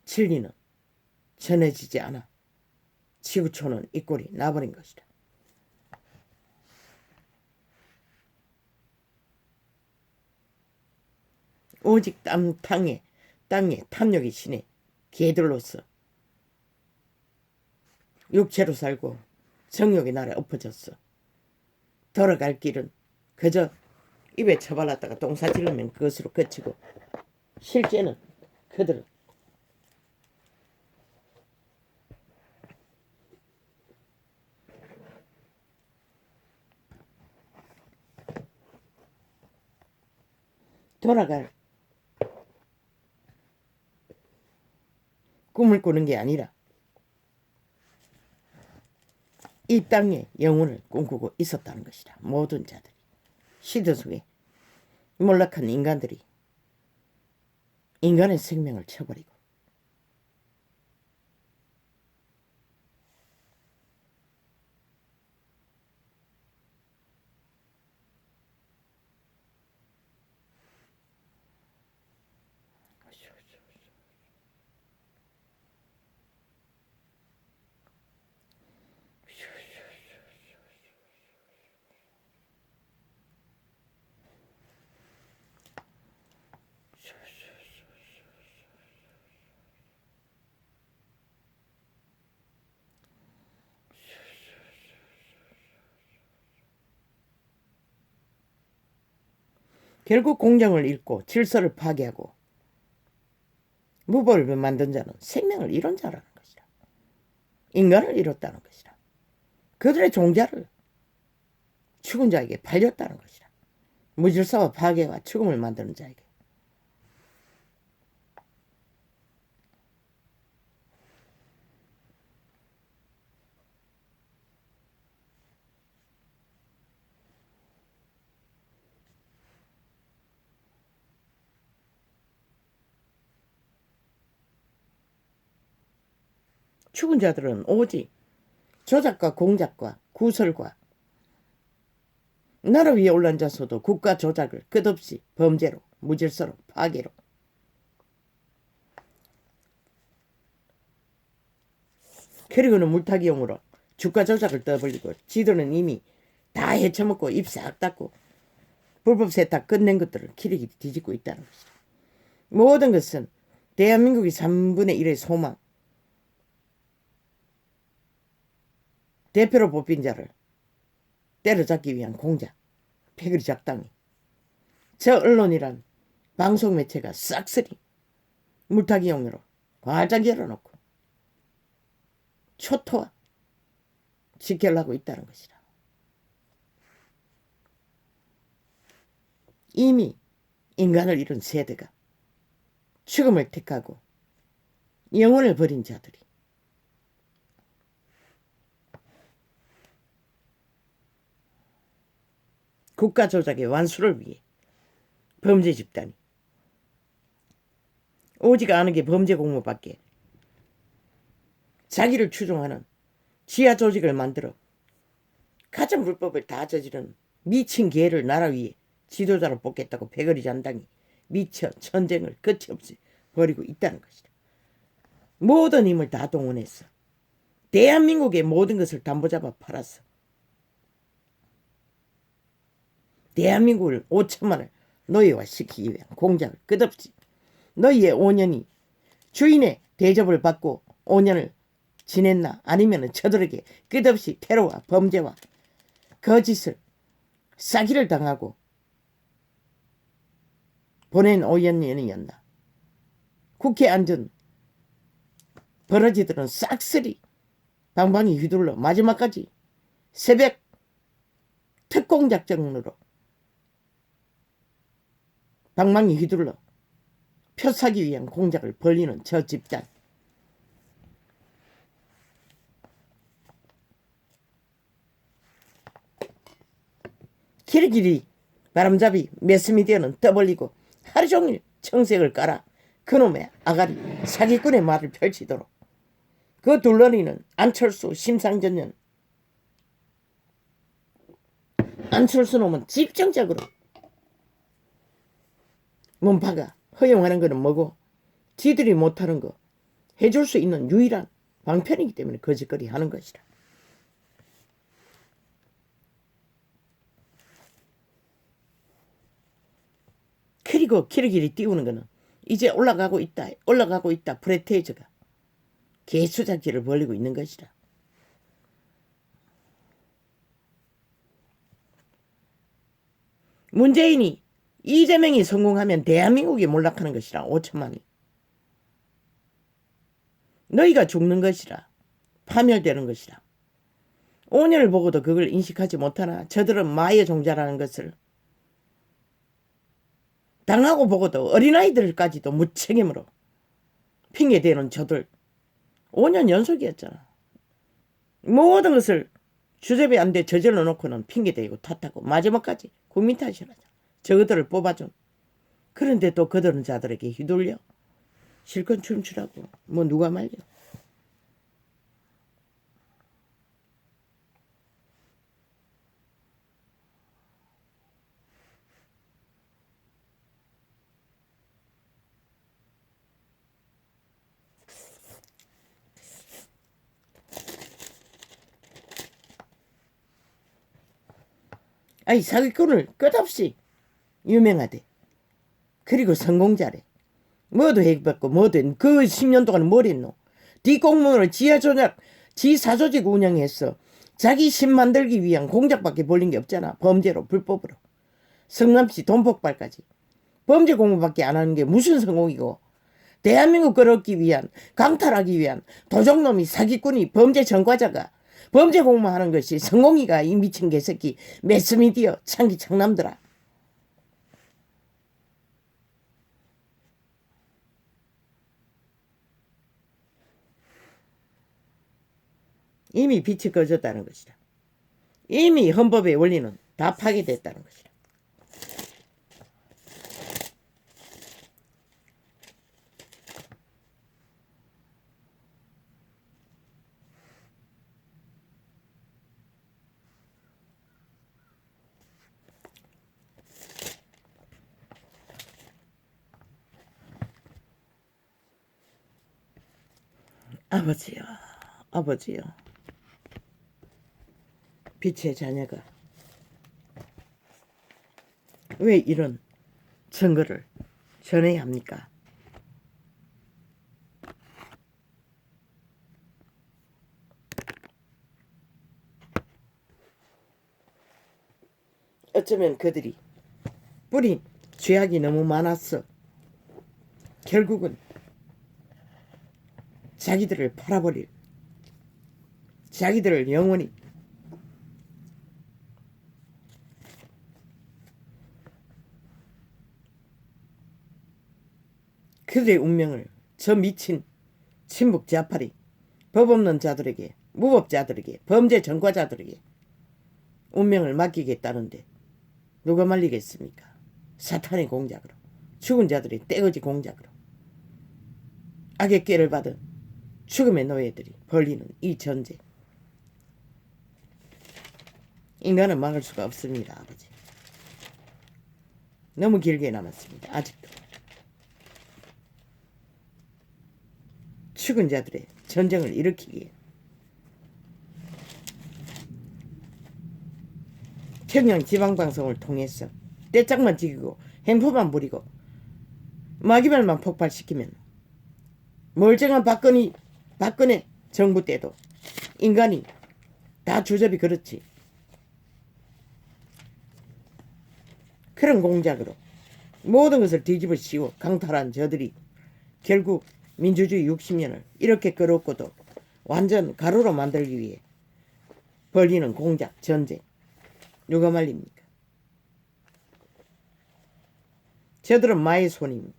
진리는 전해지지 않아 지구촌은 이 꼴이 나버린 것이다. 오직 땅에 탐욕의 신의 개들로서 육체로 살고 정욕의 날에 엎어졌어. 돌아갈 길은 그저 입에 처발랐다가 똥 싸지르면 그것으로 그치고, 실제는 그들은 돌아갈 꿈을 꾸는 게 아니라 이 땅에 영혼을 꿈꾸고 있었다는 것이다. 모든 자들이, 시대 속에 몰락한 인간들이 인간의 생명을 쳐버리고 결국 공정을 잃고 질서를 파괴하고 무법을 만든 자는 생명을 잃은 자라는 것이라. 인간을 잃었다는 것이라. 그들의 종자를 죽은 자에게 팔렸다는 것이라. 무질서와 파괴와 죽음을 만드는 자에게. 죽은 자들은 오직 조작과 공작과 구설과 나라 위에 올라앉아서도 국가 조작을 끝없이 범죄로 무질서로 파괴로 그리고는 물타기용으로 주가 조작을 떠벌리고 지들은 이미 다 헤쳐먹고 입 싹 닫고 불법 세탁 끝낸 것들을 기리기 뒤집고 있다는 것이다. 모든 것은 대한민국의 3분의 1의 소망, 대표로 뽑힌 자를 때려잡기 위한 공작, 패거리 작당이 저 언론이란 방송 매체가 싹쓸이 물타기용으로 활짝 열어놓고 초토화 지켜려고 있다는 것이다. 이미 인간을 잃은 세대가 죽음을 택하고 영혼을 버린 자들이 국가 조작의 완수를 위해 범죄 집단이 오직 아는 게 범죄 공모밖에 자기를 추종하는 지하 조직을 만들어 가짜 불법을 다 저지른 미친 개를 나라 위에 지도자로 뽑겠다고 패거리 잔당이 미쳐 전쟁을 끝이 없이 벌이고 있다는 것이다. 모든 힘을 다 동원했어. 대한민국의 모든 것을 담보잡아 팔았어. 대한민국을 5천만을 노예화시키기 위한 공작을 끝없이 너희의 5년이 주인의 대접을 받고 5년을 지냈나 아니면 저들에게 끝없이 테러와 범죄와 거짓을 싸기를 당하고 보낸 5년이었나. 국회에 앉은 버러지들은 싹쓸이 방방이 휘둘러 마지막까지 새벽 특공작전으로 방망이 휘둘러 표 사기 위한 공작을 벌리는 저 집단. 길이길이 바람잡이 매스미디어는 떠벌리고 하루 종일 청색을 깔아 그놈의 아가리 사기꾼의 말을 펼치도록 그 둘러리는 안철수 심상정연 안철수 놈은 집중적으로 문파가 허용하는 거는 뭐고 지들이 못하는 거 해줄 수 있는 유일한 방편이기 때문에 거짓거리 하는 것이라. 그리고 길이길이 띄우는 거는 이제 올라가고 있다 프레테이저가 개수작질을 벌리고 있는 것이라. 문재인이 이재명이 성공하면 대한민국이 몰락하는 것이라. 5천만이 너희가 죽는 것이라. 파멸되는 것이라. 5년을 보고도 그걸 인식하지 못하나 저들은 마의 종자라는 것을 당하고 보고도 어린아이들까지도 무책임으로 핑계대는 저들 5년 연속이었잖아. 모든 것을 주제비 안 돼 저질러 놓고는 핑계대고 탓하고 마지막까지 국민 탓이라잖아. 저들을 뽑아준. 그런데 또 그들은 자들에게 휘둘려 실컷 춤추라고 뭐 누가 말려. 아니 사기꾼을 끝없이 유명하대. 그리고 성공자래. 뭐도 해봤고 뭐도 그 10년 동안 뭘 했노. 뒷공문으로 지하조작 지사조직 운영했어. 자기 심 만들기 위한 공작밖에 벌린 게 없잖아. 범죄로 불법으로. 성남시 돈폭발까지 범죄 공무밖에 안 하는 게 무슨 성공이고, 대한민국 끌어얻기 위한, 강탈하기 위한 도적놈이, 사기꾼이, 범죄 전과자가 범죄 공무하는 것이 성공이가, 이 미친 개새끼 매스미디어 창기 창남들아. 이미 빛이 꺼졌다는 것이다. 이미 헌법의 원리는 다 파괴됐다는 것이다. 아버지요, 아버지요. 빛의 자녀가 왜 이런 증거를 전해야 합니까? 어쩌면 그들이 뿌린 죄악이 너무 많았어. 결국은 자기들을 팔아버릴, 자기들을 영원히 그들의 운명을 저 미친 친북 좌파리, 법 없는 자들에게, 무법자들에게, 범죄 전과자들에게 운명을 맡기겠다는데 누가 말리겠습니까? 사탄의 공작으로, 죽은 자들의 떼거지 공작으로, 악의 꾀를 받은 죽음의 노예들이 벌리는 이 전쟁. 인간은 막을 수가 없습니다, 아버지. 너무 길게 남았습니다, 아직도. 죽은 자들의 전쟁을 일으키기에 평양 지방방송을 통해서 떼짝만 지키고 행포만 부리고 마기말만 폭발시키면 멀쩡한 박근혜 정부 때도 인간이 다 주접이 그렇지. 그런 공작으로 모든 것을 뒤집어 씌워 강탈한 저들이 결국 민주주의 60년을 이렇게 끌어오고도 완전 가루로 만들기 위해 벌리는 공작, 전쟁. 누가 말립니까? 저들은 마의 손입니다.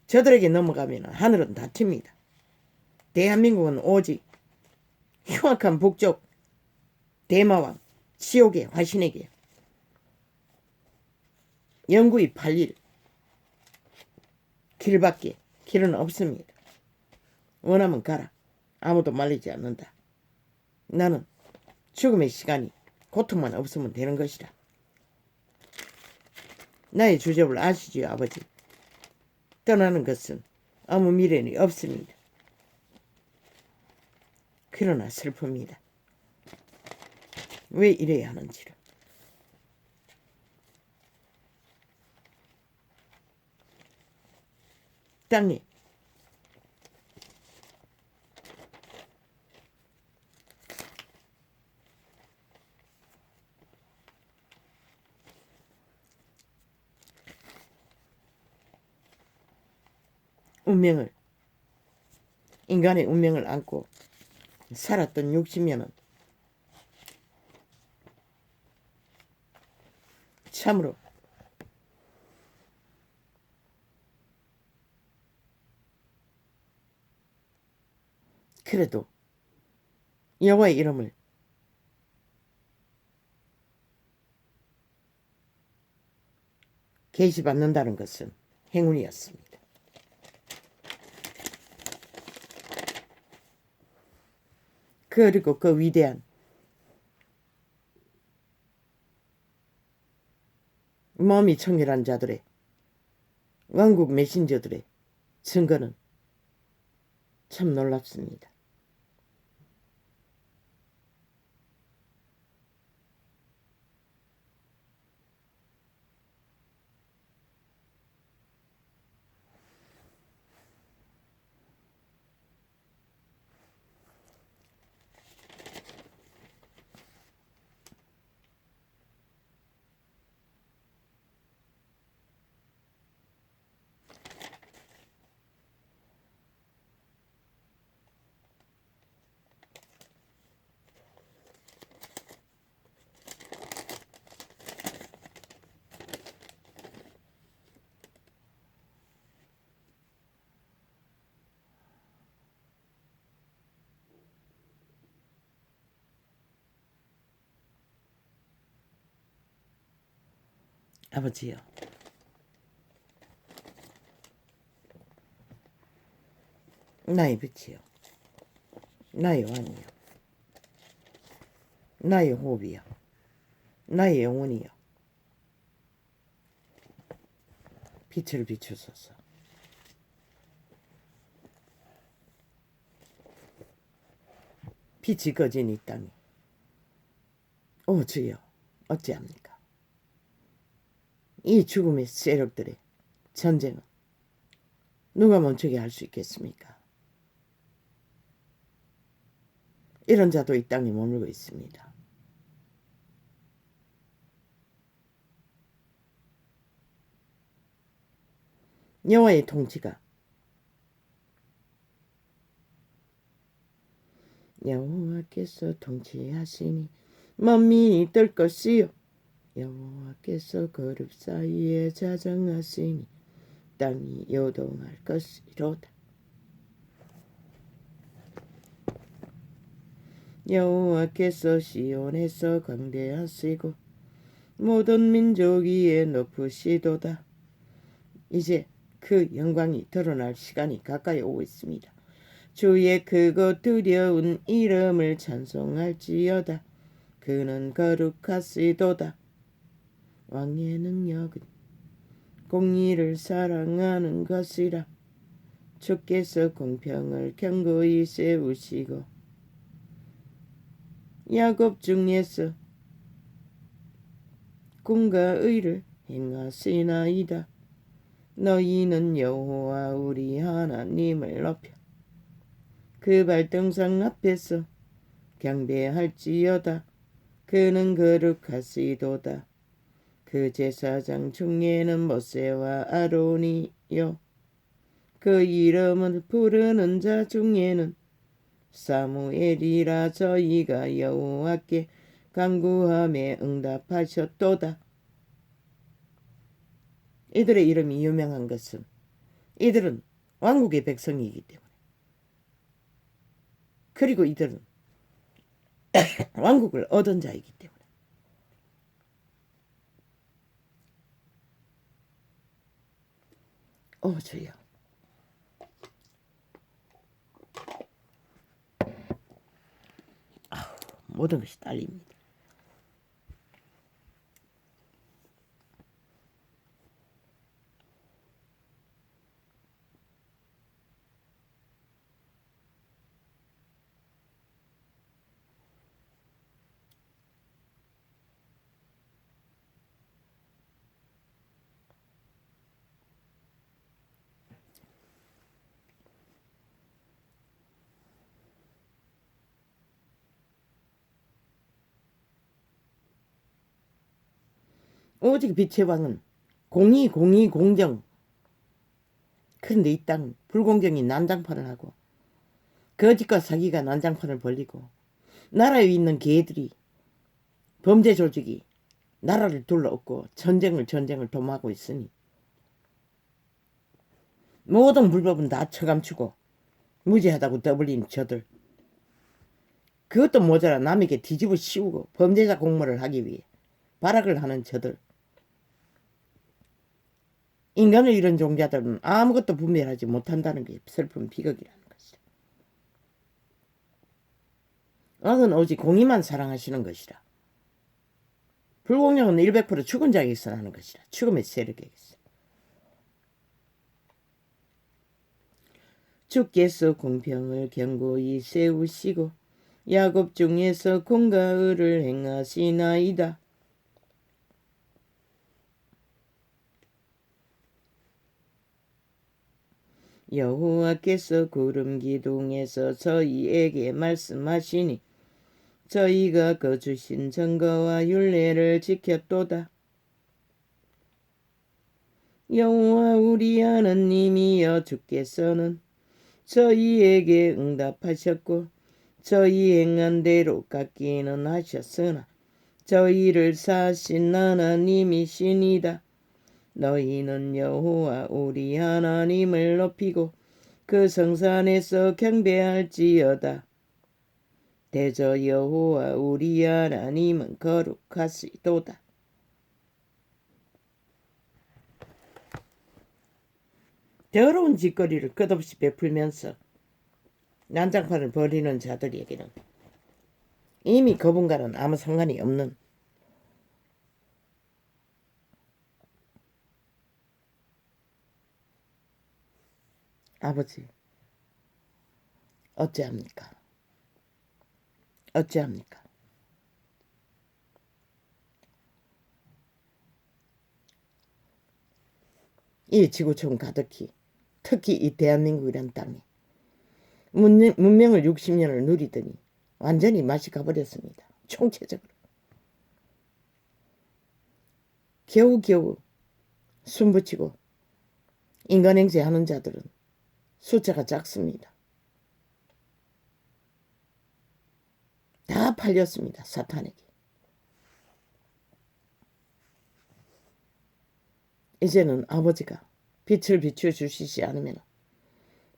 저들에게 넘어가면 하늘은 닫힙니다. 대한민국은 오직 흉악한 북쪽 대마왕 지옥의 화신에게 영구히 팔릴 길밖에 길은 없습니다. 원하면 가라. 아무도 말리지 않는다. 나는 죽음의 시간이 고통만 없으면 되는 것이다. 나의 주접을 아시지요, 아버지. 떠나는 것은 아무 미련이 없습니다. 그러나 슬픕니다. 왜 이래야 하는지를. 땅에 운명을, 인간의 운명을 안고 살았던 60년은 참으로 그래도 여호와의 이름을 계시받는다는 것은 행운이었습니다. 그리고 그 위대한 마음이 청결한 자들의 왕국 메신저들의 증거는 참 놀랍습니다. 아버지여, 나의 빛이여, 나의 왕이여, 나의 호흡이여, 나의 영혼이여, 빛을 비추소서. 빛이 꺼진 이 땅에 오 주여 어찌합니까? 이 죽음의 세력들의 전쟁은 누가 멈추게 할 수 있겠습니까? 이런 자도 이 땅에 머물고 있습니다. 여호와의 통치가 여호와께서 통치하시니 만민이 뜰 것이요 여호와께서 거룩 사이에 자정하시니 땅이 요동할 것이로다. 여호와께서 시온에서 광대하시고 모든 민족 위에 높으시도다. 이제 그 영광이 드러날 시간이 가까이 오고 있습니다. 주의 크고 두려운 이름을 찬송할지어다. 그는 거룩하시도다. 왕의 능력은 공의를 사랑하는 것이라. 주께서 공평을 견고히 세우시고 야곱 중에서 공과 의를 행하시나이다. 너희는 여호와 우리 하나님을 높여 그 발등상 앞에서 경배할지어다. 그는 거룩하시도다. 그 제사장 중에는 모세와 아론이요 그 이름을 부르는 자 중에는 사무엘이라. 저희가 여호와께 간구함에 응답하셨도다. 이들의 이름이 유명한 것은 이들은 왕국의 백성이기 때문에, 그리고 이들은 왕국을 얻은 자이기 때문에 오 주여 모든 것이 딸립니다. 오직 빛의 왕은 공의, 공정. 그런데 이 땅 불공정이 난장판을 하고 거짓과 사기가 난장판을 벌리고 나라에 있는 개들이 범죄 조직이 나라를 둘러엎고 전쟁을 도모하고 있으니 모든 불법은 다 처감추고 무죄하다고 떠벌린 저들, 그것도 모자라 남에게 뒤집어 씌우고 범죄자 공모를 하기 위해 발악을 하는 저들, 인간을 잃은 종자들은 아무것도 분별하지 못한다는 게 슬픈 비극이라는 것이다. 왕은 오직 공의만 사랑하시는 것이라. 불공정은 100% 죽은 자에게서 나는 것이라. 죽음의 세력에게서. 주께서 공평을 견고히 세우시고 야곱 중에서 공과 의를 행하시나이다. 여호와께서 구름 기둥에서 저희에게 말씀하시니 저희가 거주신 증거와 율례를 지켰도다. 여호와 우리 하나님이여 주께서는 저희에게 응답하셨고 저희 행한 대로 갚기는 하셨으나 저희를 사신 하나님이시니다. 너희는 여호와 우리 하나님을 높이고 그 성산에서 경배할지어다. 대저 여호와 우리 하나님은 거룩하시도다. 더러운 짓거리를 끝없이 베풀면서 난장판을 벌이는 자들에게는 이미 그분과는 아무 상관이 없는 아버지, 어찌합니까? 어찌합니까? 이 지구촌 가득히, 특히 이 대한민국이란 땅에 문명을 60년을 누리더니 완전히 맛이 가버렸습니다. 총체적으로. 겨우겨우 숨붙이고 인간행세 하는 자들은 숫자가 작습니다. 다 팔렸습니다. 사탄에게. 이제는 아버지가 빛을 비춰주시지 않으면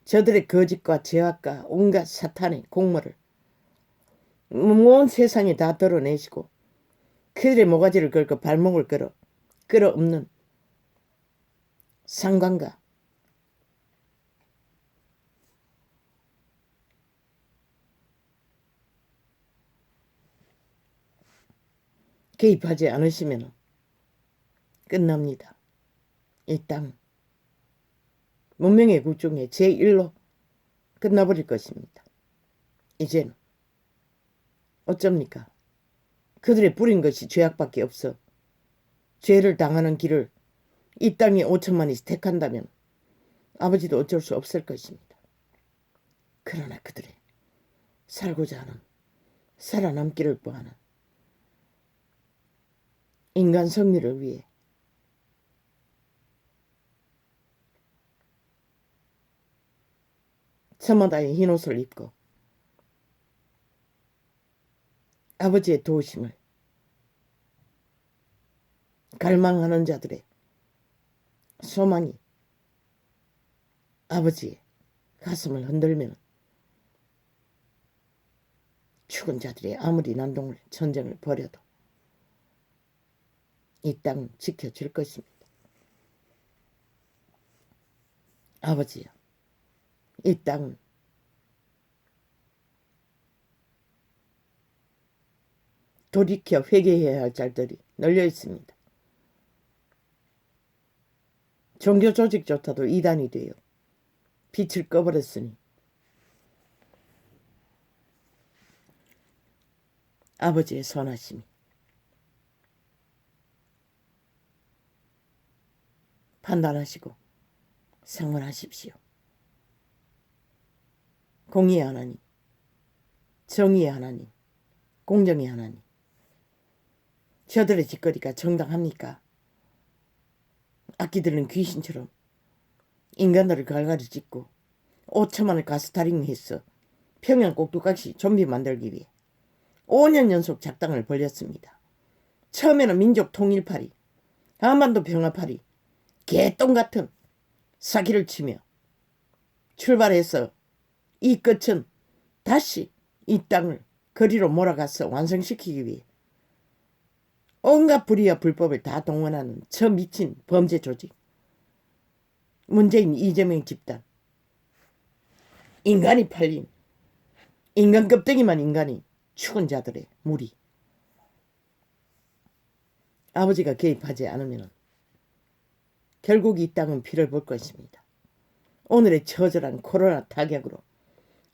저들의 거짓과 죄악과 온갖 사탄의 공모를 온 세상에 다 드러내시고 그들의 모가지를 걸고 발목을 끌어없는 상관과 개입하지 않으시면 끝납니다. 이 땅 문명의 국중에 제1로 끝나버릴 것입니다. 이제는 어쩝니까? 그들의 뿌린 것이 죄악밖에 없어 죄를 당하는 길을 이 땅에 5천만이 택한다면 아버지도 어쩔 수 없을 것입니다. 그러나 그들의 살고자 하는 살아남기를 구하는 인간 승리를 위해 저마다의 흰옷을 입고 아버지의 도우심을 갈망하는 자들의 소망이 아버지의 가슴을 흔들면 죽은 자들이 아무리 난동을 전쟁을 벌여도 이 땅 지켜줄 것입니다. 아버지요, 이 땅은 돌이켜 회개해야 할 자들이 널려 있습니다. 종교 조직조차도 이단이 되어 빛을 꺼버렸으니 아버지의 선하심이 판단하시고 상원하십시오. 공의의 하나님, 정의의 하나님, 공정의 하나님, 저들의 짓거리가 정당합니까? 악기들은 귀신처럼 인간들을 갈갈이 찢고 5천만을 가스타링했어 평양 꼭두각시 좀비 만들기 위해 5년 연속 작당을 벌였습니다. 처음에는 민족 통일파리, 한반도 평화파리, 개똥같은 사기를 치며 출발해서 이 끝은 다시 이 땅을 거리로 몰아가서 완성시키기 위해 온갖 불의와 불법을 다 동원하는 저 미친 범죄 조직, 문재인 이재명 집단, 인간이 팔린 인간 껍데기만 인간이 죽은 자들의 무리. 아버지가 개입하지 않으면 결국 이 땅은 피를 볼 것입니다. 오늘의 처절한 코로나 타격으로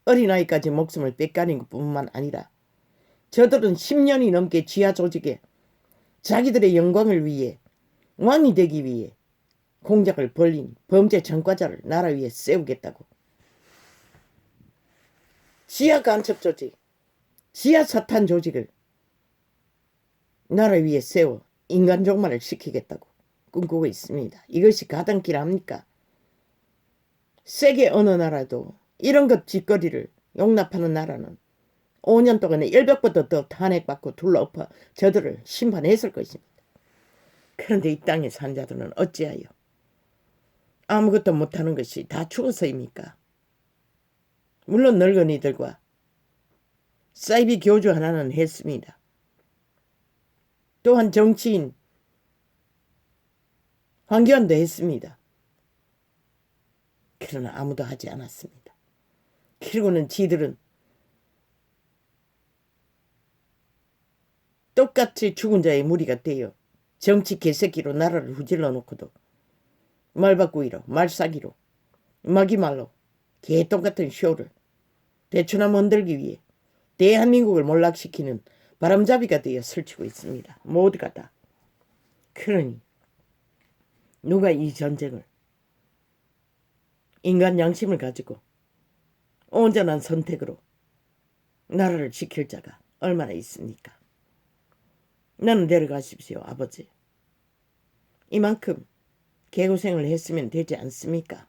어린아이까지 목숨을 뺏가는 것뿐만 아니라 저들은 10년이 넘게 지하 조직에 자기들의 영광을 위해 왕이 되기 위해 공작을 벌린 범죄 전과자를 나라 위에 세우겠다고 지하 간첩 조직, 지하 사탄 조직을 나라 위에 세워 인간 종말을 시키겠다고 꿈꾸고 있습니다. 이것이 가당길 합니까? 세계 어느 나라도 이런 것 짓거리를 용납하는 나라는 5년 동안에 100보다 더 탄핵받고 둘러엎어 저들을 심판했을 것입니다. 그런데 이 땅에 산 자들은 어찌하여 아무것도 못하는 것이 다 죽어서입니까? 물론 늙은이들과 사이비 교주 하나는 했습니다. 또한 정치인 황교안도 했습니다. 그러나 아무도 하지 않았습니다. 그리고는 지들은 똑같이 죽은 자의 무리가 되어 정치 개새끼로 나라를 후질러 놓고도 말바꾸기로 말싸기로 마기말로 개똥같은 쇼를 대추나무 흔들기 위해 대한민국을 몰락시키는 바람잡이가 되어 설치고 있습니다. 모두가 다. 그러니 누가 이 전쟁을 인간 양심을 가지고 온전한 선택으로 나라를 지킬 자가 얼마나 있습니까? 나는 내려가십시오, 아버지. 이만큼 개고생을 했으면 되지 않습니까?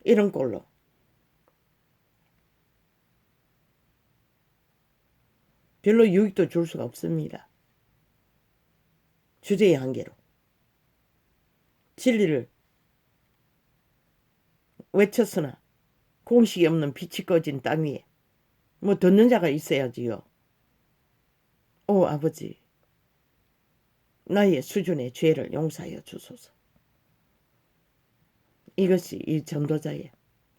이런 꼴로 별로 유익도 줄 수가 없습니다. 주제의 한계로 진리를 외쳤으나 공식이 없는 빛이 꺼진 땅 위에 뭐 듣는 자가 있어야지요. 오 아버지, 나의 수준의 죄를 용서하여 주소서. 이것이 이 전도자의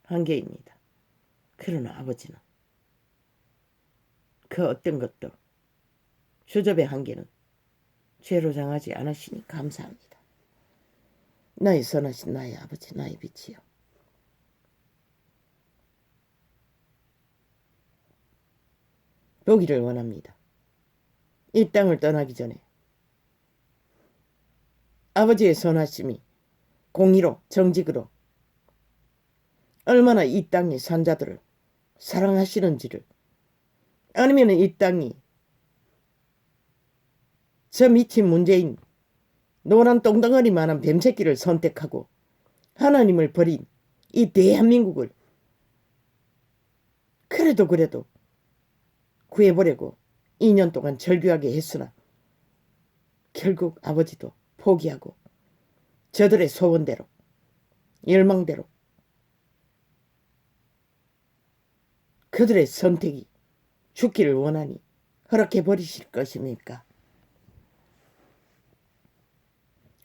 한계입니다. 그러나 아버지는 그 어떤 것도 주접의 한계는 죄로 정하지 않으시니 감사합니다. 나의 선하신 나의 아버지, 나의 빛이요. 보기를 원합니다. 이 땅을 떠나기 전에 아버지의 선하심이 공의로 정직으로 얼마나 이 땅의 산자들을 사랑하시는지를, 아니면 이 땅이 저 미친 문재인 노란 똥덩어리만한 뱀새끼를 선택하고 하나님을 버린 이 대한민국을 그래도 구해보려고 2년 동안 절규하게 했으나 결국 아버지도 포기하고 저들의 소원대로 열망대로 그들의 선택이 죽기를 원하니 허락해 버리실 것입니까?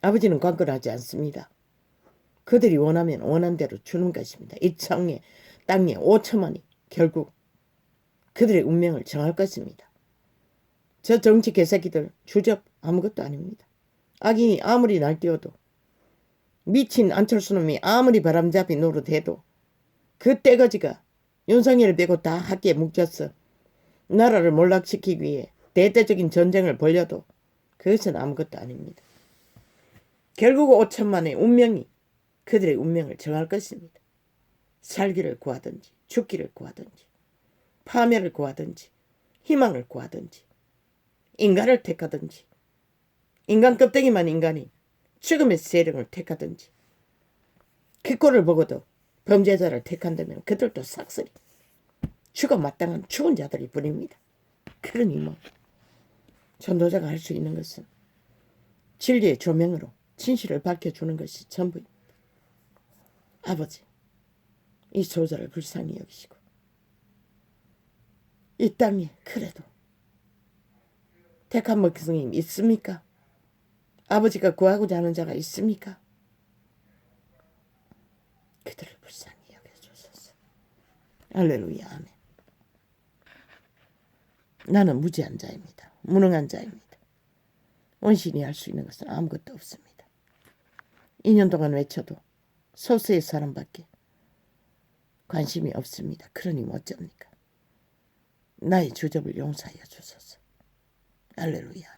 아버지는 관건하지 않습니다. 그들이 원하면 원한 대로 주는 것입니다. 이 땅에 5천만이 결국 그들의 운명을 정할 것입니다. 저 정치 개새끼들 주접 아무것도 아닙니다. 악인이 아무리 날뛰어도 미친 안철수 놈이 아무리 바람잡이 노릇해도 그 떼거지가 윤석열을 빼고 다 학계에 묵혔어. 나라를 몰락시키기 위해 대대적인 전쟁을 벌여도 그것은 아무것도 아닙니다. 결국 5천만의 운명이 그들의 운명을 정할 것입니다. 살기를 구하든지 죽기를 구하든지 파멸을 구하든지 희망을 구하든지 인간을 택하든지 인간 껍데기만 인간이 죽음의 세력을 택하든지 그 꼴을 보고도 범죄자를 택한다면 그들도 싹쓸이 죽어 마땅한 죽은 자들이 뿐입니다. 그러니 뭐 전도자가 할 수 있는 것은 진리의 조명으로 진실을 밝혀주는 것이 전부입니다. 아버지, 이 소자를 불쌍히 여기시고 이 땅에 그래도 택한 백성이 있습니까? 아버지가 구하고자 하는 자가 있습니까? 그들을 불쌍히 여겨주소서. 할렐루야, 아멘. 나는 무지한 자입니다. 무능한 자입니다. 원신이 할 수 있는 것은 아무것도 없습니다. 2년 동안 외쳐도 소수의 사람밖에 관심이 없습니다. 그러니 어쩝니까? 나의 주접을 용서하여 주소서. 할렐루야.